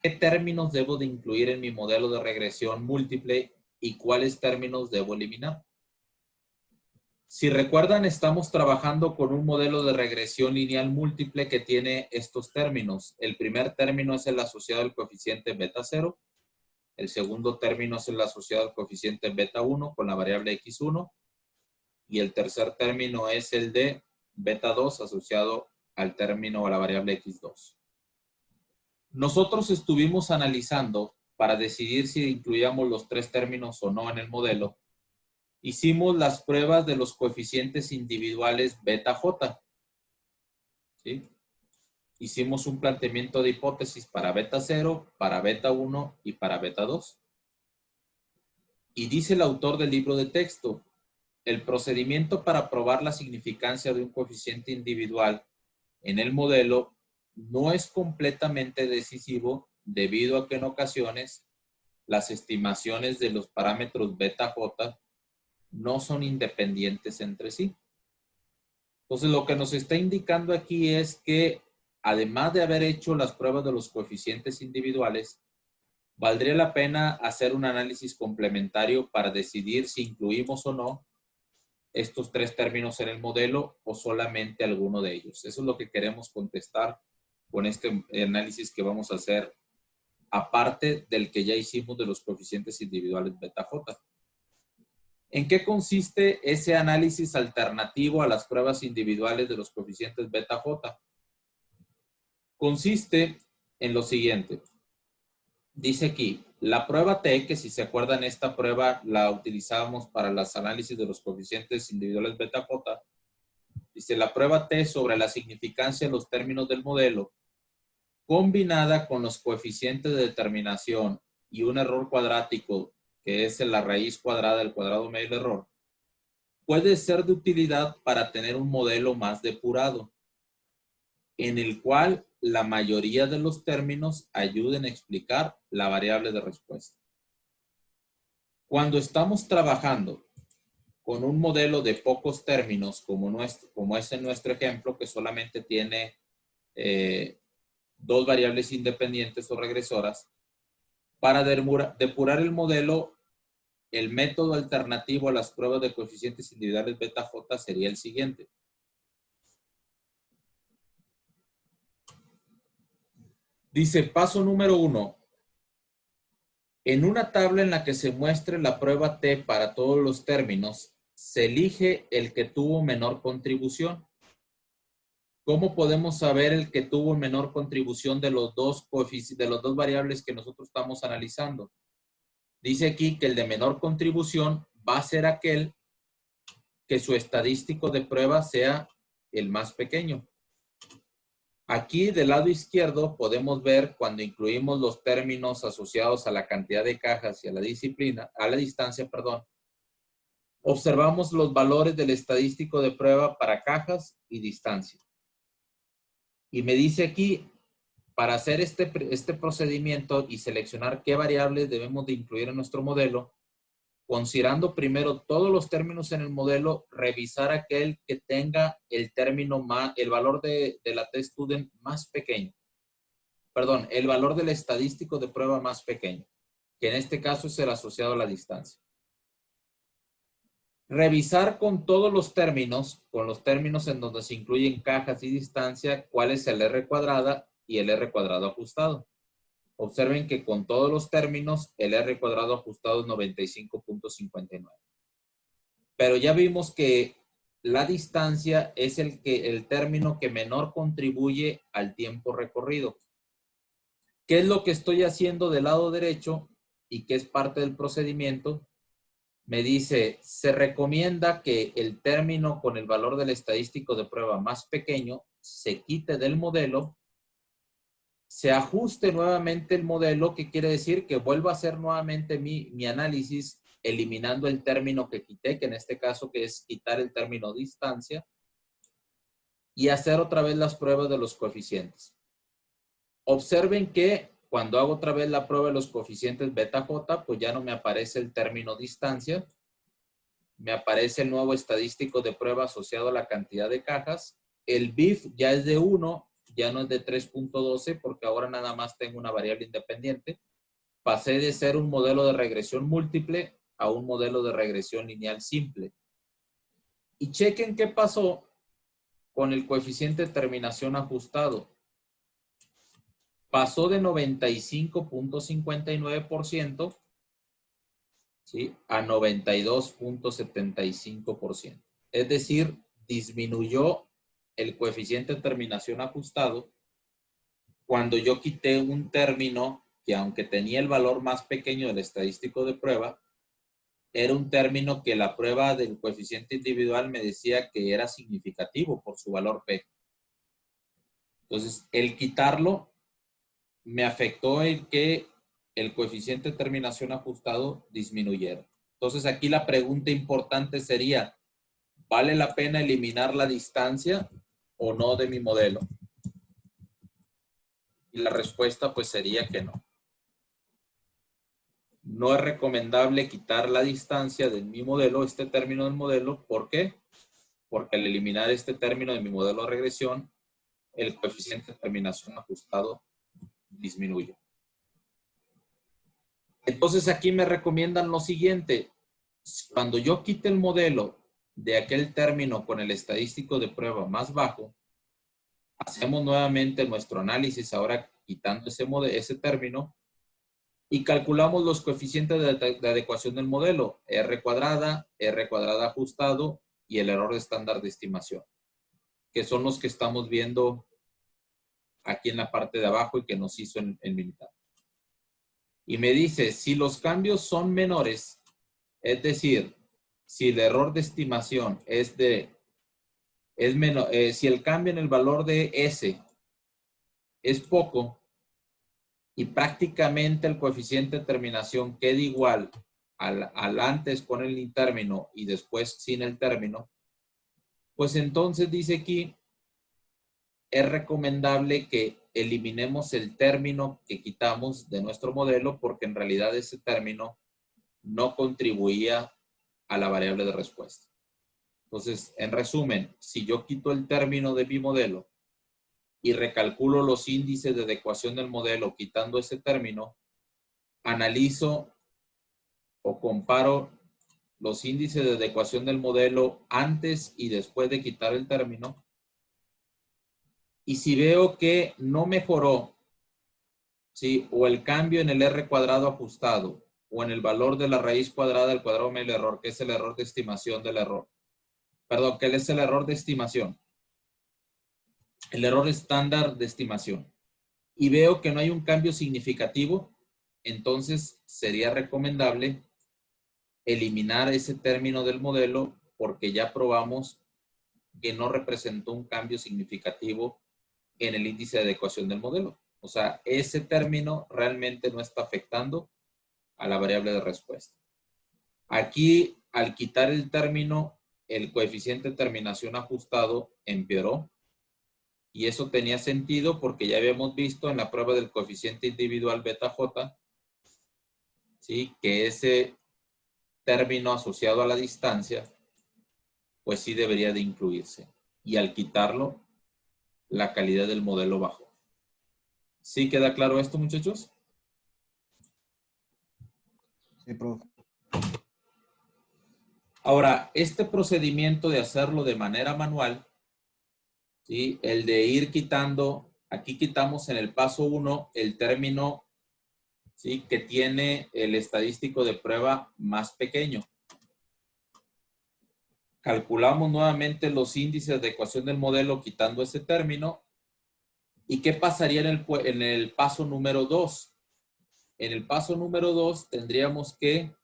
qué términos debo de incluir en mi modelo de regresión múltiple y cuáles términos debo eliminar. Si recuerdan, estamos trabajando con un modelo de regresión lineal múltiple que tiene estos términos. El primer término es el asociado al coeficiente beta 0. El segundo término es el asociado al coeficiente beta 1 con la variable x1. Y el tercer término es el de beta 2 asociado al término o a la variable x2. Nosotros estuvimos analizando para decidir si incluíamos los tres términos o no en el modelo. Hicimos las pruebas de los coeficientes individuales beta j. ¿Sí? Hicimos un planteamiento de hipótesis para beta 0, para beta 1 y para beta 2. Y dice el autor del libro de texto, el procedimiento para probar la significancia de un coeficiente individual en el modelo no es completamente decisivo debido a que en ocasiones las estimaciones de los parámetros beta j no son independientes entre sí. Entonces, lo que nos está indicando aquí es que, además de haber hecho las pruebas de los coeficientes individuales, valdría la pena hacer un análisis complementario para decidir si incluimos o no estos tres términos en el modelo o solamente alguno de ellos. Eso es lo que queremos contestar con este análisis que vamos a hacer, aparte del que ya hicimos de los coeficientes individuales beta j. ¿En qué consiste ese análisis alternativo a las pruebas individuales de los coeficientes beta j? Consiste en lo siguiente. Dice aquí, la prueba T, que si se acuerdan esta prueba la utilizábamos para los análisis de los coeficientes individuales beta j. Dice, la prueba T sobre la significancia de los términos del modelo combinada con los coeficientes de determinación y un error cuadrático, que es la raíz cuadrada del cuadrado medio del error, puede ser de utilidad para tener un modelo más depurado, en el cual la mayoría de los términos ayuden a explicar la variable de respuesta. Cuando estamos trabajando con un modelo de pocos términos, como es en nuestro ejemplo, que solamente tiene dos variables independientes o regresoras, para depurar el modelo, el método alternativo a las pruebas de coeficientes individuales beta j sería el siguiente. Dice, paso número 1. En una tabla en la que se muestre la prueba T para todos los términos, se elige el que tuvo menor contribución. ¿Cómo podemos saber el que tuvo menor contribución de los dos variables que nosotros estamos analizando? Dice aquí que el de menor contribución va a ser aquel que su estadístico de prueba sea el más pequeño. Aquí del lado izquierdo podemos ver cuando incluimos los términos asociados a la cantidad de cajas y a la distancia, observamos los valores del estadístico de prueba para cajas y distancia. Y me dice aquí, para hacer este procedimiento y seleccionar qué variables debemos de incluir en nuestro modelo, considerando primero todos los términos en el modelo, revisar aquel que tenga el valor de la test student más pequeño. Perdón, el valor del estadístico de prueba más pequeño, que en este caso es el asociado a la distancia. Revisar con todos los términos, con los términos en donde se incluyen cajas y distancia, cuál es el R cuadrada y el R cuadrado ajustado. Observen que con todos los términos, el R cuadrado ajustado es 95.59. Pero ya vimos que la distancia es el término que menor contribuye al tiempo recorrido. ¿Qué es lo que estoy haciendo del lado derecho y qué es parte del procedimiento? Me dice, se recomienda que el término con el valor del estadístico de prueba más pequeño se quite del modelo, se ajuste nuevamente el modelo, que quiere decir que vuelva a hacer nuevamente mi análisis eliminando el término que quité, que en este caso que es quitar el término distancia, y hacer otra vez las pruebas de los coeficientes. Observen que cuando hago otra vez la prueba de los coeficientes beta j, pues ya no me aparece el término distancia, me aparece el nuevo estadístico de prueba asociado a la cantidad de cajas. El BIF ya es de 1, ya no es de 3.12, porque ahora nada más tengo una variable independiente. Pasé de ser un modelo de regresión múltiple a un modelo de regresión lineal simple. Y chequen qué pasó con el coeficiente de terminación ajustado. Pasó de 95.59%, ¿sí?, a 92.75%. Es decir, disminuyó el coeficiente de terminación ajustado cuando yo quité un término que, aunque tenía el valor más pequeño del estadístico de prueba, era un término que la prueba del coeficiente individual me decía que era significativo por su valor P. Entonces, el quitarlo me afectó en que el coeficiente de terminación ajustado disminuyera. Entonces, aquí la pregunta importante sería, ¿vale la pena eliminar la distancia o no de mi modelo? Y la respuesta pues sería que no. No es recomendable quitar la distancia de mi modelo, este término del modelo. ¿Por qué? Porque al eliminar este término de mi modelo de regresión, el coeficiente de terminación ajustado disminuye. Entonces aquí me recomiendan lo siguiente. Cuando yo quite el modelo de aquel término con el estadístico de prueba más bajo, hacemos nuevamente nuestro análisis ahora quitando ese término y calculamos los coeficientes de adecuación del modelo, R cuadrada ajustado y el error de estándar de estimación, que son los que estamos viendo aquí en la parte de abajo y que nos hizo en militar. Y me dice, si los cambios son menores, es decir, si el error de estimación si el cambio en el valor de S es poco y prácticamente el coeficiente de terminación queda igual al antes con el término y después sin el término, pues entonces dice aquí, es recomendable que eliminemos el término que quitamos de nuestro modelo porque en realidad ese término no contribuía a la variable de respuesta. Entonces, en resumen, si yo quito el término de mi modelo y recalculo los índices de adecuación del modelo quitando ese término, analizo o comparo los índices de adecuación del modelo antes y después de quitar el término. Y si veo que no mejoró, ¿sí?, o el cambio en el R cuadrado ajustado o en el valor de la raíz cuadrada del cuadrado del error, que es el error de estimación del error. Perdón, ¿qué es el error de estimación? El error estándar de estimación. Y veo que no hay un cambio significativo, entonces sería recomendable eliminar ese término del modelo porque ya probamos que no representó un cambio significativo en el índice de adecuación del modelo. O sea, ese término realmente no está afectando a la variable de respuesta. Aquí, al quitar el término, el coeficiente de terminación ajustado empeoró. Y eso tenía sentido porque ya habíamos visto en la prueba del coeficiente individual beta J, ¿sí?, que ese término asociado a la distancia, pues sí debería de incluirse. Y al quitarlo, la calidad del modelo bajó. ¿Sí queda claro esto, muchachos? Sí, profe. Ahora, este procedimiento de hacerlo de manera manual, ¿sí?, el de ir quitando, aquí quitamos en el paso 1 el término ¿sí? Que tiene el estadístico de prueba más pequeño. Calculamos nuevamente los índices de ecuación del modelo quitando ese término. ¿Y qué pasaría en el paso número 2? En el paso número 2 tendríamos que,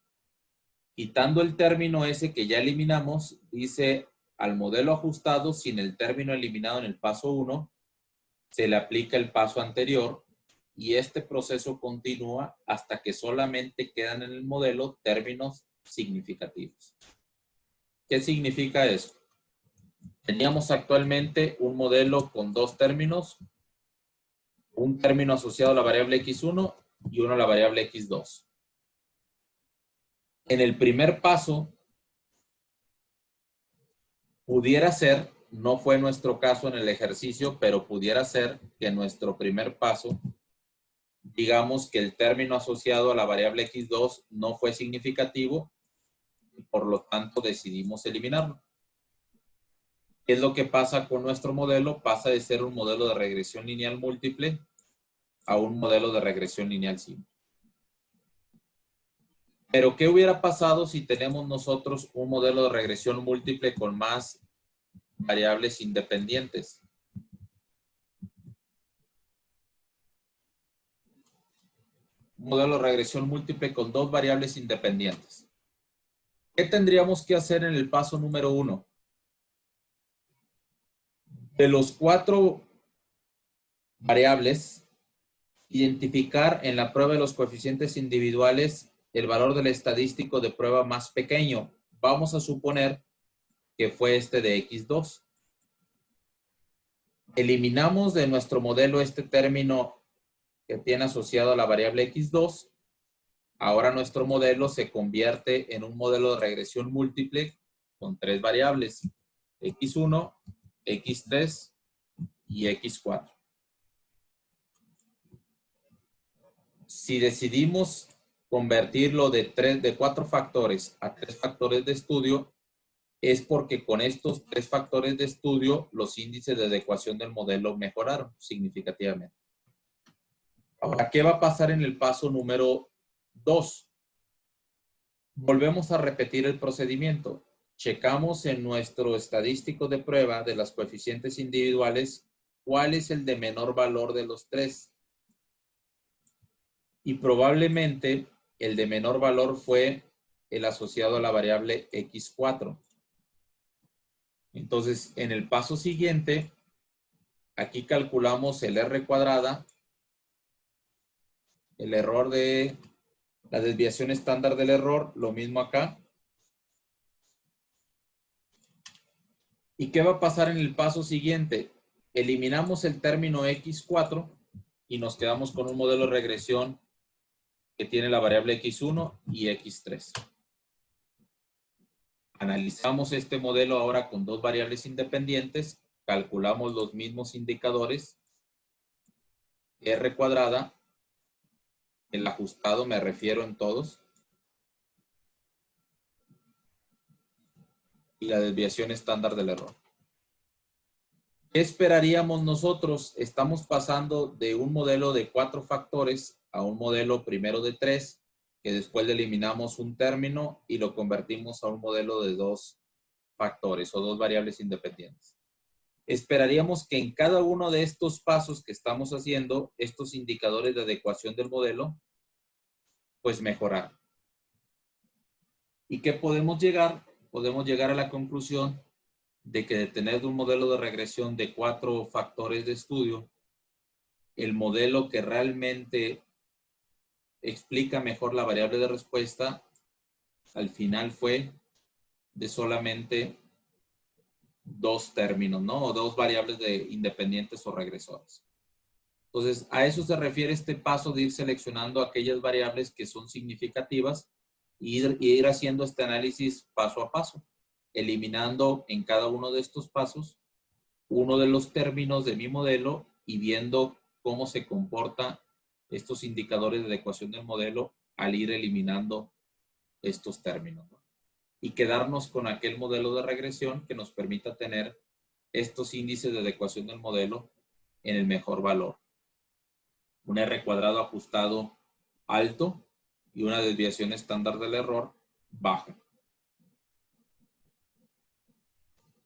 quitando el término ese que ya eliminamos, dice al modelo ajustado sin el término eliminado en el paso 1, se le aplica el paso anterior y este proceso continúa hasta que solamente quedan en el modelo términos significativos. ¿Qué significa eso? Teníamos actualmente un modelo con dos términos, un término asociado a la variable x1 y uno a la variable x2. En el primer paso, pudiera ser, no fue nuestro caso en el ejercicio, pero pudiera ser que en nuestro primer paso, digamos que el término asociado a la variable x2 no fue significativo y por lo tanto decidimos eliminarlo. ¿Qué es lo que pasa con nuestro modelo? Pasa de ser un modelo de regresión lineal múltiple a un modelo de regresión lineal simple. Pero, ¿qué hubiera pasado si tenemos nosotros un modelo de regresión múltiple con más variables independientes? Un modelo de regresión múltiple con dos variables independientes. ¿Qué tendríamos que hacer en el paso número 1? De los 4 variables, identificar en la prueba de los coeficientes individuales el valor del estadístico de prueba más pequeño. Vamos a suponer que fue este de x2. Eliminamos de nuestro modelo este término que tiene asociado a la variable x2. Ahora nuestro modelo se convierte en un modelo de regresión múltiple con 3 variables, x1, x3 y x4. Si decidimos convertirlo de 4 factores a 3 factores de estudio, es porque con estos 3 factores de estudio los índices de adecuación del modelo mejoraron significativamente. Ahora, ¿qué va a pasar en el paso número 2? Volvemos a repetir el procedimiento. Checamos en nuestro estadístico de prueba de las coeficientes individuales cuál es el de menor valor de los 3. Y probablemente el de menor valor fue el asociado a la variable x4. Entonces, en el paso siguiente, aquí calculamos el R cuadrada, el error de la desviación estándar del error, lo mismo acá. ¿Y qué va a pasar en el paso siguiente? Eliminamos el término x4 y nos quedamos con un modelo de regresión que tiene la variable x1 y x3. Analizamos este modelo ahora con dos variables independientes, calculamos los mismos indicadores, R cuadrada, el ajustado me refiero en todos, y la desviación estándar del error. ¿Qué esperaríamos nosotros? Estamos pasando de un modelo de 4 factores a un modelo primero de 3, que después le eliminamos un término y lo convertimos a un modelo de 2 factores o 2 variables independientes. Esperaríamos que en cada uno de estos pasos que estamos haciendo, estos indicadores de adecuación del modelo, pues mejorar. ¿Y qué podemos llegar? Podemos llegar a la conclusión de que de tener un modelo de regresión de 4 factores de estudio, el modelo que realmente explica mejor la variable de respuesta, al final fue de solamente 2 términos, ¿no? O 2 variables independientes o regresores. Entonces, a eso se refiere este paso de ir seleccionando aquellas variables que son significativas y ir haciendo este análisis paso a paso, eliminando en cada uno de estos pasos uno de los términos de mi modelo y viendo cómo se comportan estos indicadores de adecuación del modelo al ir eliminando estos términos, ¿no? Y quedarnos con aquel modelo de regresión que nos permita tener estos índices de adecuación del modelo en el mejor valor. Un R cuadrado ajustado alto y una desviación estándar del error baja.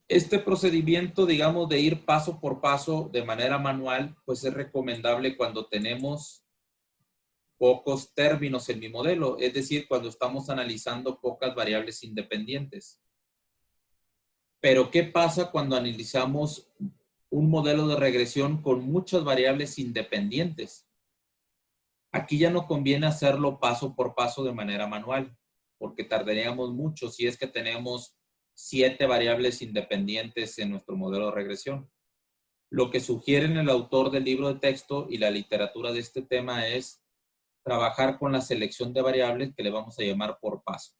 Este procedimiento, digamos, de ir paso por paso de manera manual, pues es recomendable cuando tenemos pocos términos en mi modelo, es decir, cuando estamos analizando pocas variables independientes. Pero, ¿qué pasa cuando analizamos un modelo de regresión con muchas variables independientes? Aquí ya no conviene hacerlo paso por paso de manera manual, porque tardaríamos mucho si es que tenemos 7 variables independientes en nuestro modelo de regresión. Lo que sugieren el autor del libro de texto y la literatura de este tema es trabajar con la selección de variables que le vamos a llamar por pasos.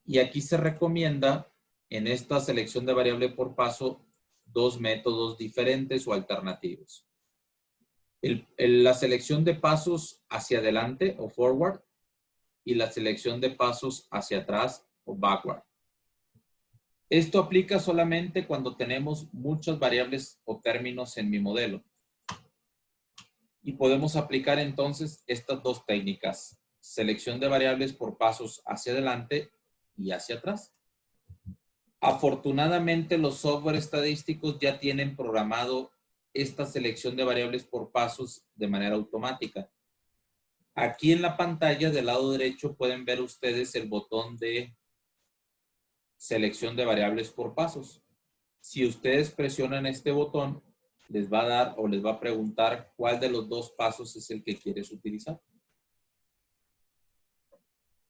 Y aquí se recomienda en esta selección de variable por paso 2 métodos diferentes o alternativos. La selección de pasos hacia adelante o forward y la selección de pasos hacia atrás o backward. Esto aplica solamente cuando tenemos muchas variables o términos en mi modelo. Y podemos aplicar entonces estas dos técnicas. Selección de variables por pasos hacia adelante y hacia atrás. Afortunadamente los software estadísticos ya tienen programado esta selección de variables por pasos de manera automática. Aquí en la pantalla del lado derecho pueden ver ustedes el botón de selección de variables por pasos. Si ustedes presionan este botón, les va a dar o les va a preguntar cuál de los dos pasos es el que quieres utilizar.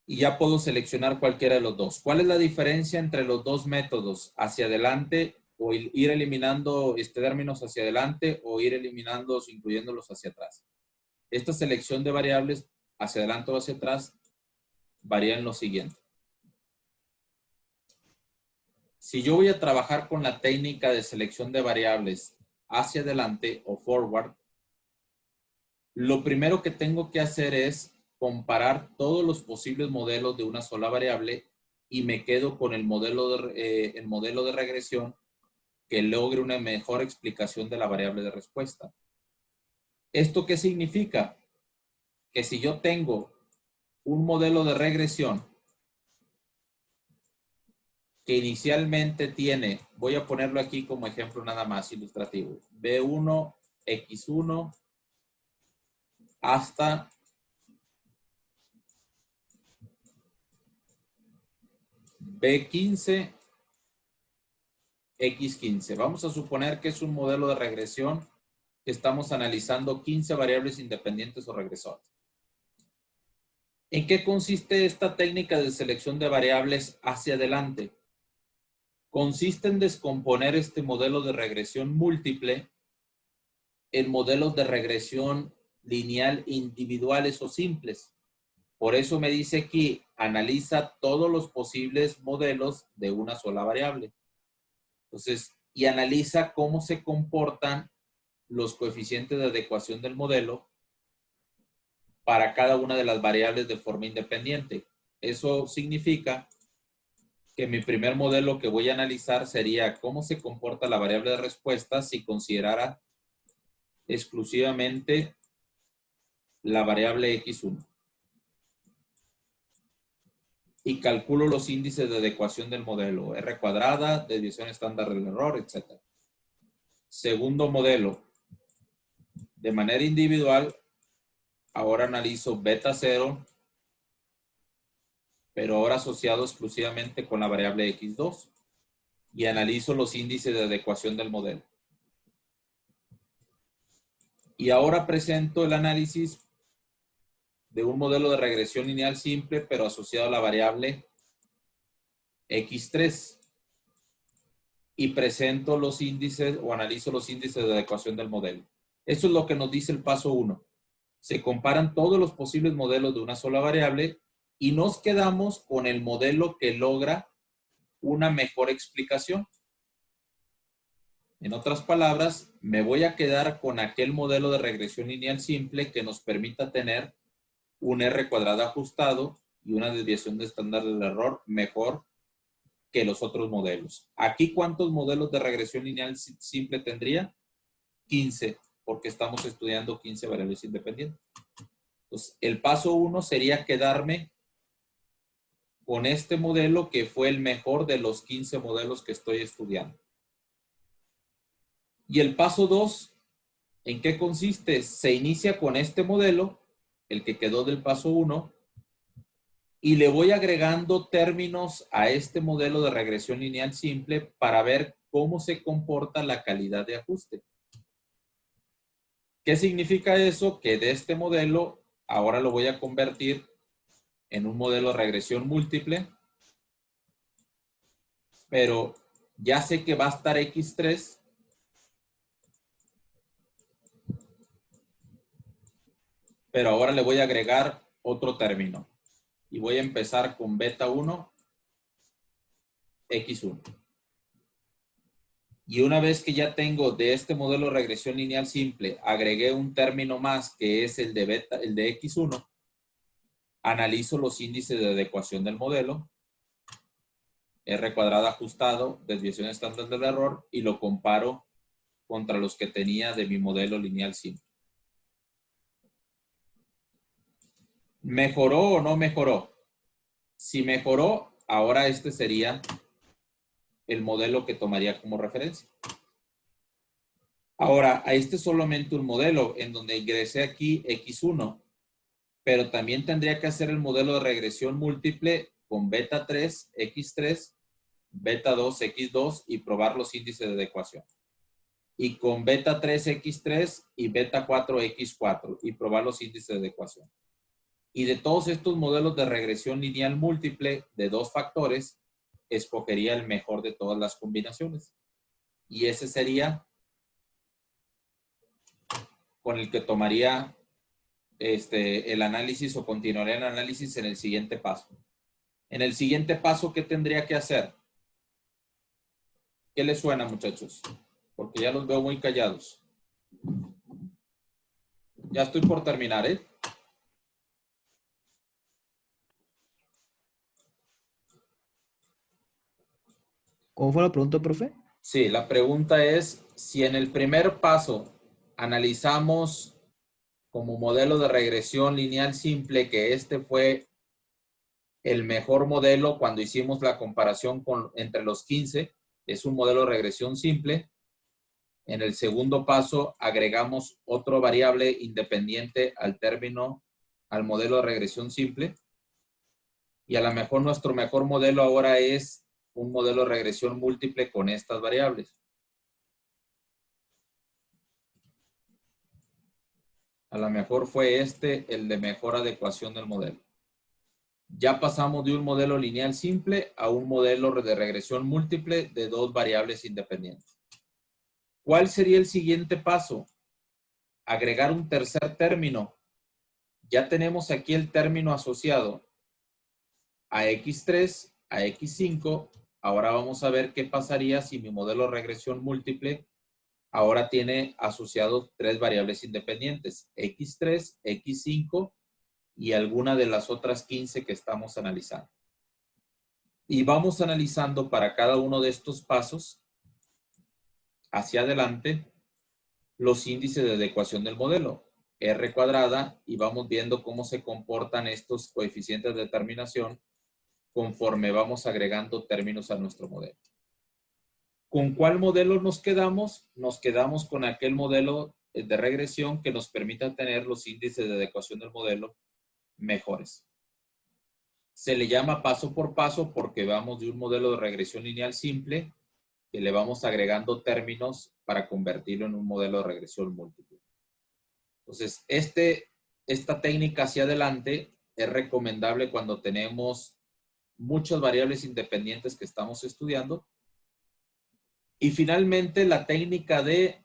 Y ya puedo seleccionar cualquiera de los dos. ¿Cuál es la diferencia entre los dos métodos? Hacia adelante o ir eliminando términos hacia adelante o ir eliminándolos, incluyéndolos hacia atrás. Esta selección de variables hacia adelante o hacia atrás varía en lo siguiente. Si yo voy a trabajar con la técnica de selección de variables hacia adelante o forward, lo primero que tengo que hacer es comparar todos los posibles modelos de una sola variable y me quedo con el modelo de regresión que logre una mejor explicación de la variable de respuesta. ¿Esto qué significa? Que si yo tengo un modelo de regresión que inicialmente tiene, voy a ponerlo aquí como ejemplo nada más ilustrativo, B1, X1 hasta B15, X15. Vamos a suponer que es un modelo de regresión que estamos analizando 15 variables independientes o regresores. ¿En qué consiste esta técnica de selección de variables hacia adelante? Consiste en descomponer este modelo de regresión múltiple en modelos de regresión lineal individuales o simples. Por eso me dice aquí, analiza todos los posibles modelos de una sola variable. Entonces, y analiza cómo se comportan los coeficientes de adecuación del modelo para cada una de las variables de forma independiente. Eso significa que mi primer modelo que voy a analizar sería cómo se comporta la variable de respuesta si considerara exclusivamente la variable X1. Y calculo los índices de adecuación del modelo, R cuadrada, desviación estándar del error, etc. Segundo modelo, de manera individual, ahora analizo beta 0, pero ahora asociado exclusivamente con la variable X2 y analizo los índices de adecuación del modelo. Y ahora presento el análisis de un modelo de regresión lineal simple, pero asociado a la variable X3. Y presento los índices o analizo los índices de adecuación del modelo. Eso es lo que nos dice el paso 1. Se comparan todos los posibles modelos de una sola variable y nos quedamos con el modelo que logra una mejor explicación. En otras palabras, me voy a quedar con aquel modelo de regresión lineal simple que nos permita tener un R cuadrado ajustado y una desviación de estándar del error mejor que los otros modelos. Aquí, ¿cuántos modelos de regresión lineal simple tendría? 15, porque estamos estudiando 15 variables independientes. Entonces, el paso 1 sería quedarme con este modelo que fue el mejor de los 15 modelos que estoy estudiando. Y el paso 2, ¿en qué consiste? Se inicia con este modelo, el que quedó del paso 1, y le voy agregando términos a este modelo de regresión lineal simple para ver cómo se comporta la calidad de ajuste. ¿Qué significa eso? Que de este modelo ahora lo voy a convertir en un modelo de regresión múltiple, pero ya sé que va a estar X3, pero ahora le voy a agregar otro término y voy a empezar con beta 1, X1. Y una vez que ya tengo de este modelo de regresión lineal simple, agregué un término más que es el de beta, el de X1, analizo los índices de adecuación del modelo, R cuadrado ajustado, desviación estándar del error, y lo comparo contra los que tenía de mi modelo lineal simple. ¿Mejoró o no mejoró? Si mejoró, ahora este sería el modelo que tomaría como referencia. Ahora, a este es solamente un modelo en donde ingresé aquí X1, pero también tendría que hacer el modelo de regresión múltiple con beta 3, X3, beta 2, X2 y probar los índices de adecuación. Y con beta 3, X3 y beta 4, X4 y probar los índices de adecuación. Y de todos estos modelos de regresión lineal múltiple de 2 factores, escogería el mejor de todas las combinaciones. Y ese sería con el que tomaría el análisis o continuaría el análisis en el siguiente paso. En el siguiente paso, ¿qué tendría que hacer? ¿Qué les suena, muchachos? Porque ya los veo muy callados. Ya estoy por terminar, ¿eh? ¿Cómo fue la pregunta, profe? Sí, la pregunta es, si en el primer paso analizamos como modelo de regresión lineal simple que este fue el mejor modelo cuando hicimos la comparación entre los 15, es un modelo de regresión simple. En el segundo paso agregamos otro variable independiente al término, al modelo de regresión simple. Y a lo mejor nuestro mejor modelo ahora es un modelo de regresión múltiple con estas variables. A lo mejor fue el de mejor adecuación del modelo. Ya pasamos de un modelo lineal simple a un modelo de regresión múltiple de 2 variables independientes. ¿Cuál sería el siguiente paso? Agregar un tercer término. Ya tenemos aquí el término asociado a X3, a X5. Ahora vamos a ver qué pasaría si mi modelo de regresión múltiple ahora tiene asociados 3 variables independientes, X3, X5 y alguna de las otras 15 que estamos analizando. Y vamos analizando para cada uno de estos pasos hacia adelante los índices de adecuación del modelo, R cuadrada, y vamos viendo cómo se comportan estos coeficientes de determinación conforme vamos agregando términos a nuestro modelo. ¿Con cuál modelo nos quedamos? Nos quedamos con aquel modelo de regresión que nos permita tener los índices de adecuación del modelo mejores. Se le llama paso por paso porque vamos de un modelo de regresión lineal simple que le vamos agregando términos para convertirlo en un modelo de regresión múltiple. Entonces, esta técnica hacia adelante es recomendable cuando tenemos muchas variables independientes que estamos estudiando. Y finalmente, la técnica de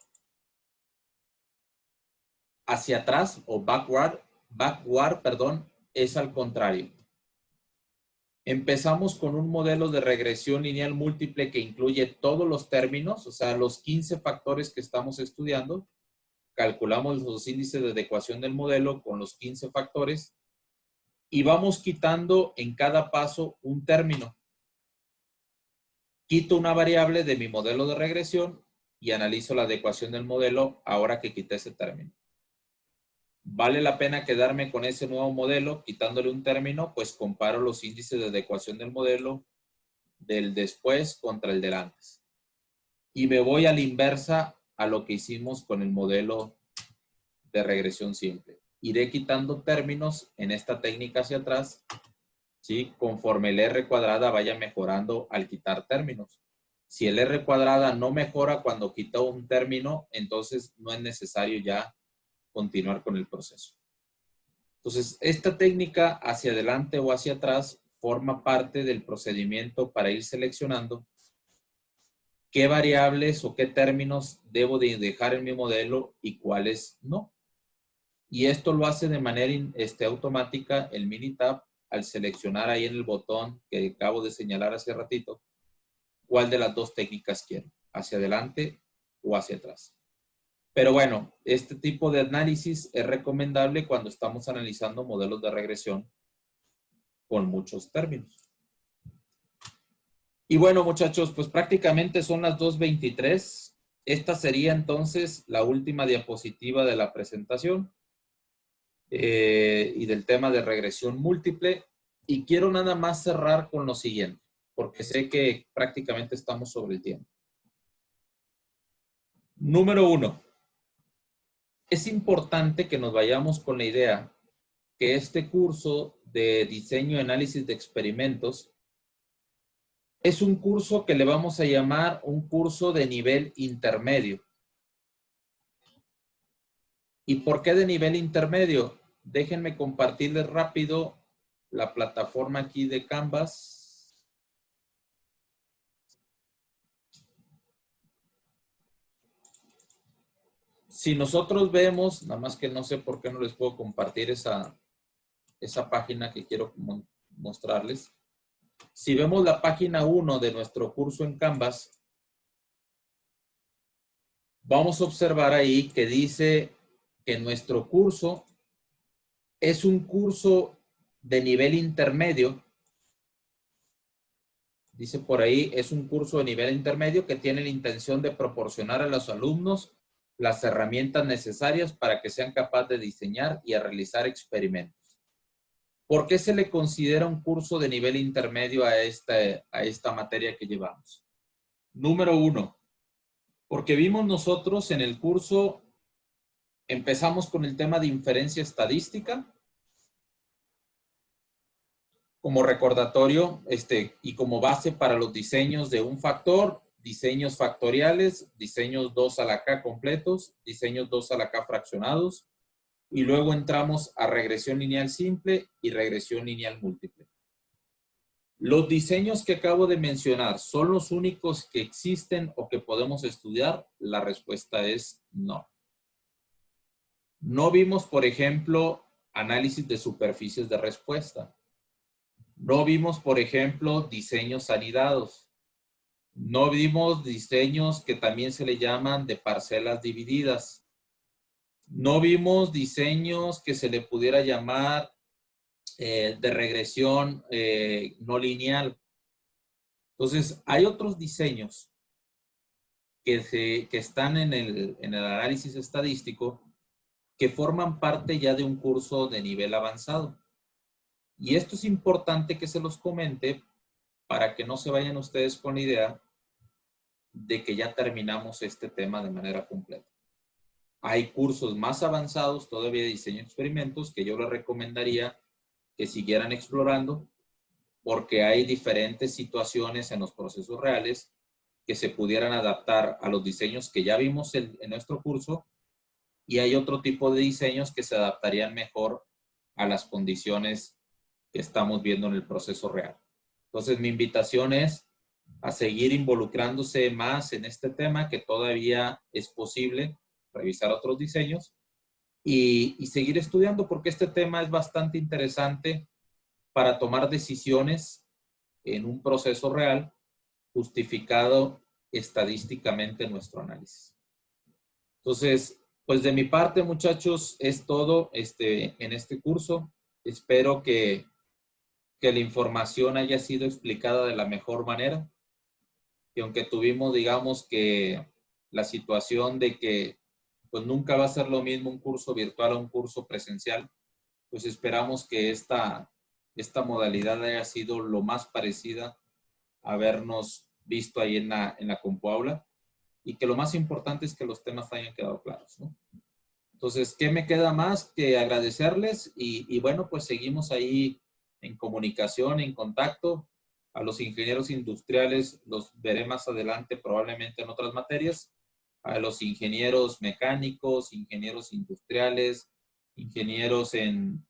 hacia atrás o backward, es al contrario. Empezamos con un modelo de regresión lineal múltiple que incluye todos los términos, o sea, los 15 factores que estamos estudiando. Calculamos los índices de adecuación del modelo con los 15 factores y vamos quitando en cada paso un término. Quito una variable de mi modelo de regresión y analizo la adecuación del modelo ahora que quité ese término. ¿Vale la pena quedarme con ese nuevo modelo, quitándole un término? Pues comparo los índices de adecuación del modelo del después contra el del antes. Y me voy a la inversa a lo que hicimos con el modelo de regresión simple. Iré quitando términos en esta técnica hacia atrás, ¿sí? Conforme el R cuadrada vaya mejorando al quitar términos. Si el R cuadrada no mejora cuando quito un término, entonces no es necesario ya continuar con el proceso. Entonces, esta técnica hacia adelante o hacia atrás forma parte del procedimiento para ir seleccionando qué variables o qué términos debo de dejar en mi modelo y cuáles no. Y esto lo hace de manera automática el Minitab al seleccionar ahí en el botón que acabo de señalar hace ratito cuál de las dos técnicas quiero, hacia adelante o hacia atrás. Pero bueno, este tipo de análisis es recomendable cuando estamos analizando modelos de regresión con muchos términos. Y bueno, muchachos, pues prácticamente son las 2:23. Esta sería entonces la última diapositiva de la presentación y del tema de regresión múltiple. Y quiero nada más cerrar con lo siguiente, porque sé que prácticamente estamos sobre el tiempo. Número 1. Es importante que nos vayamos con la idea que este curso de diseño y análisis de experimentos es un curso que le vamos a llamar un curso de nivel intermedio. ¿Y por qué de nivel intermedio? Déjenme compartirles rápido la plataforma aquí de Canvas. Si nosotros vemos, nada más que no sé por qué no les puedo compartir esa página que quiero mostrarles. Si vemos la página 1 de nuestro curso en Canvas, vamos a observar ahí que dice que nuestro curso es un curso de nivel intermedio. Dice por ahí, es un curso de nivel intermedio que tiene la intención de proporcionar a los alumnos las herramientas necesarias para que sean capaces de diseñar y a realizar experimentos. ¿Por qué se le considera un curso de nivel intermedio a esta materia que llevamos? Número 1, porque vimos nosotros en el curso, empezamos con el tema de inferencia estadística, como recordatorio y como base para los diseños de un factor, diseños factoriales, diseños 2 a la K completos, diseños 2 a la K fraccionados, y luego entramos a regresión lineal simple y regresión lineal múltiple. ¿Los diseños que acabo de mencionar son los únicos que existen o que podemos estudiar? La respuesta es no. No vimos, por ejemplo, análisis de superficies de respuesta. No vimos, por ejemplo, diseños anidados. No vimos diseños que también se le llaman de parcelas divididas. No vimos diseños que se le pudiera llamar de regresión no lineal. Entonces, hay otros diseños que están en el análisis estadístico que forman parte ya de un curso de nivel avanzado. Y esto es importante que se los comente para que no se vayan ustedes con la idea de que ya terminamos este tema de manera completa. Hay cursos más avanzados todavía de diseño de experimentos que yo les recomendaría que siguieran explorando porque hay diferentes situaciones en los procesos reales que se pudieran adaptar a los diseños que ya vimos en nuestro curso y hay otro tipo de diseños que se adaptarían mejor a las condiciones que estamos viendo en el proceso real. Entonces, mi invitación es a seguir involucrándose más en este tema, que todavía es posible revisar otros diseños y seguir estudiando, porque este tema es bastante interesante para tomar decisiones en un proceso real justificado estadísticamente en nuestro análisis. Entonces, pues de mi parte, muchachos, es todo en este curso. Espero que la información haya sido explicada de la mejor manera. Y aunque tuvimos, digamos, que la situación de que pues nunca va a ser lo mismo un curso virtual a un curso presencial. Pues esperamos que esta modalidad haya sido lo más parecida a habernos visto ahí en la Compuaula, y que lo más importante es que los temas hayan quedado claros, ¿no? Entonces, ¿qué me queda más que agradecerles? Y bueno, pues seguimos ahí en comunicación, en contacto. A los ingenieros industriales los veré más adelante, probablemente en otras materias. A los ingenieros mecánicos, ingenieros industriales, ingenieros en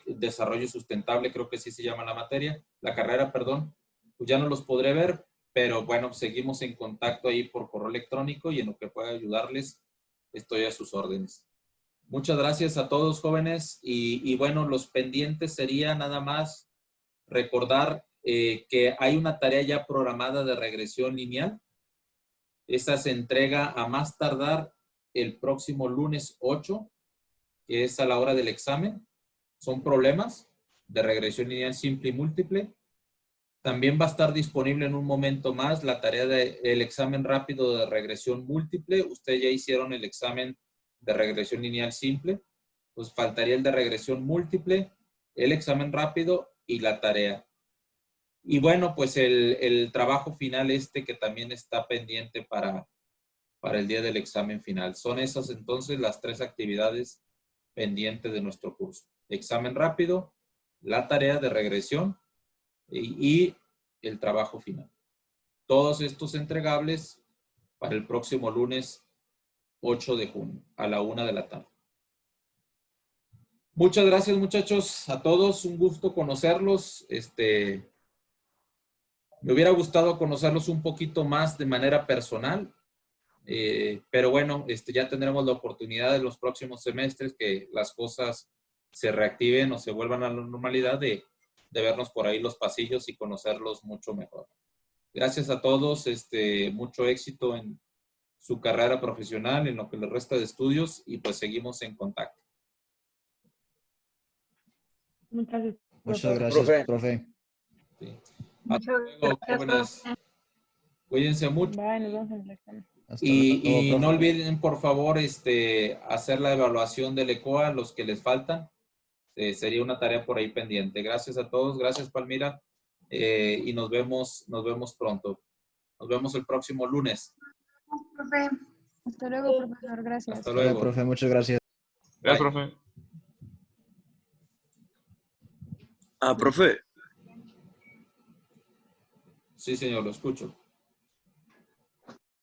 desarrollo sustentable, creo que sí se llama la materia, la carrera, perdón, pues ya no los podré ver, pero bueno, seguimos en contacto ahí por correo electrónico, y en lo que pueda ayudarles, estoy a sus órdenes. Muchas gracias a todos, jóvenes, y bueno, los pendientes sería nada más recordar que hay una tarea ya programada de regresión lineal. Esa se entrega a más tardar el próximo lunes 8, que es a la hora del examen. Son problemas de regresión lineal simple y múltiple. También va a estar disponible en un momento más la tarea del examen rápido de regresión múltiple. Ustedes ya hicieron el examen de regresión lineal simple, pues faltaría el de regresión múltiple, el examen rápido y la tarea. Y bueno, pues el trabajo final que también está pendiente para el día del examen final. Son esas entonces las 3 actividades pendientes de nuestro curso: examen rápido, la tarea de regresión y el trabajo final. Todos estos entregables para el próximo lunes 8 de junio a la 1 de la tarde. Muchas gracias, muchachos, a todos. Un gusto conocerlos. Me hubiera gustado conocerlos un poquito más de manera personal, pero bueno, ya tendremos la oportunidad en los próximos semestres, que las cosas se reactiven o se vuelvan a la normalidad, de vernos por ahí los pasillos y conocerlos mucho mejor. Gracias a todos, mucho éxito en su carrera profesional, en lo que les resta de estudios, y pues seguimos en contacto. Muchas gracias. Muchas gracias, profe. Sí. Muchas Hasta luego, gracias, jóvenes. Cuídense mucho. Bye, nos vemos en el examen. Hasta luego, Y profe. no olviden, por favor, hacer la evaluación del ECOA, los que les faltan. Sería una tarea por ahí pendiente. Gracias a todos. Gracias, Palmira. Y nos vemos pronto. Nos vemos el próximo lunes. profe. Hasta luego, profesor. Gracias. Hasta Hasta luego, luego. profe. Muchas gracias. Gracias, Bye. profe. Profe. Sí, señor, lo escucho.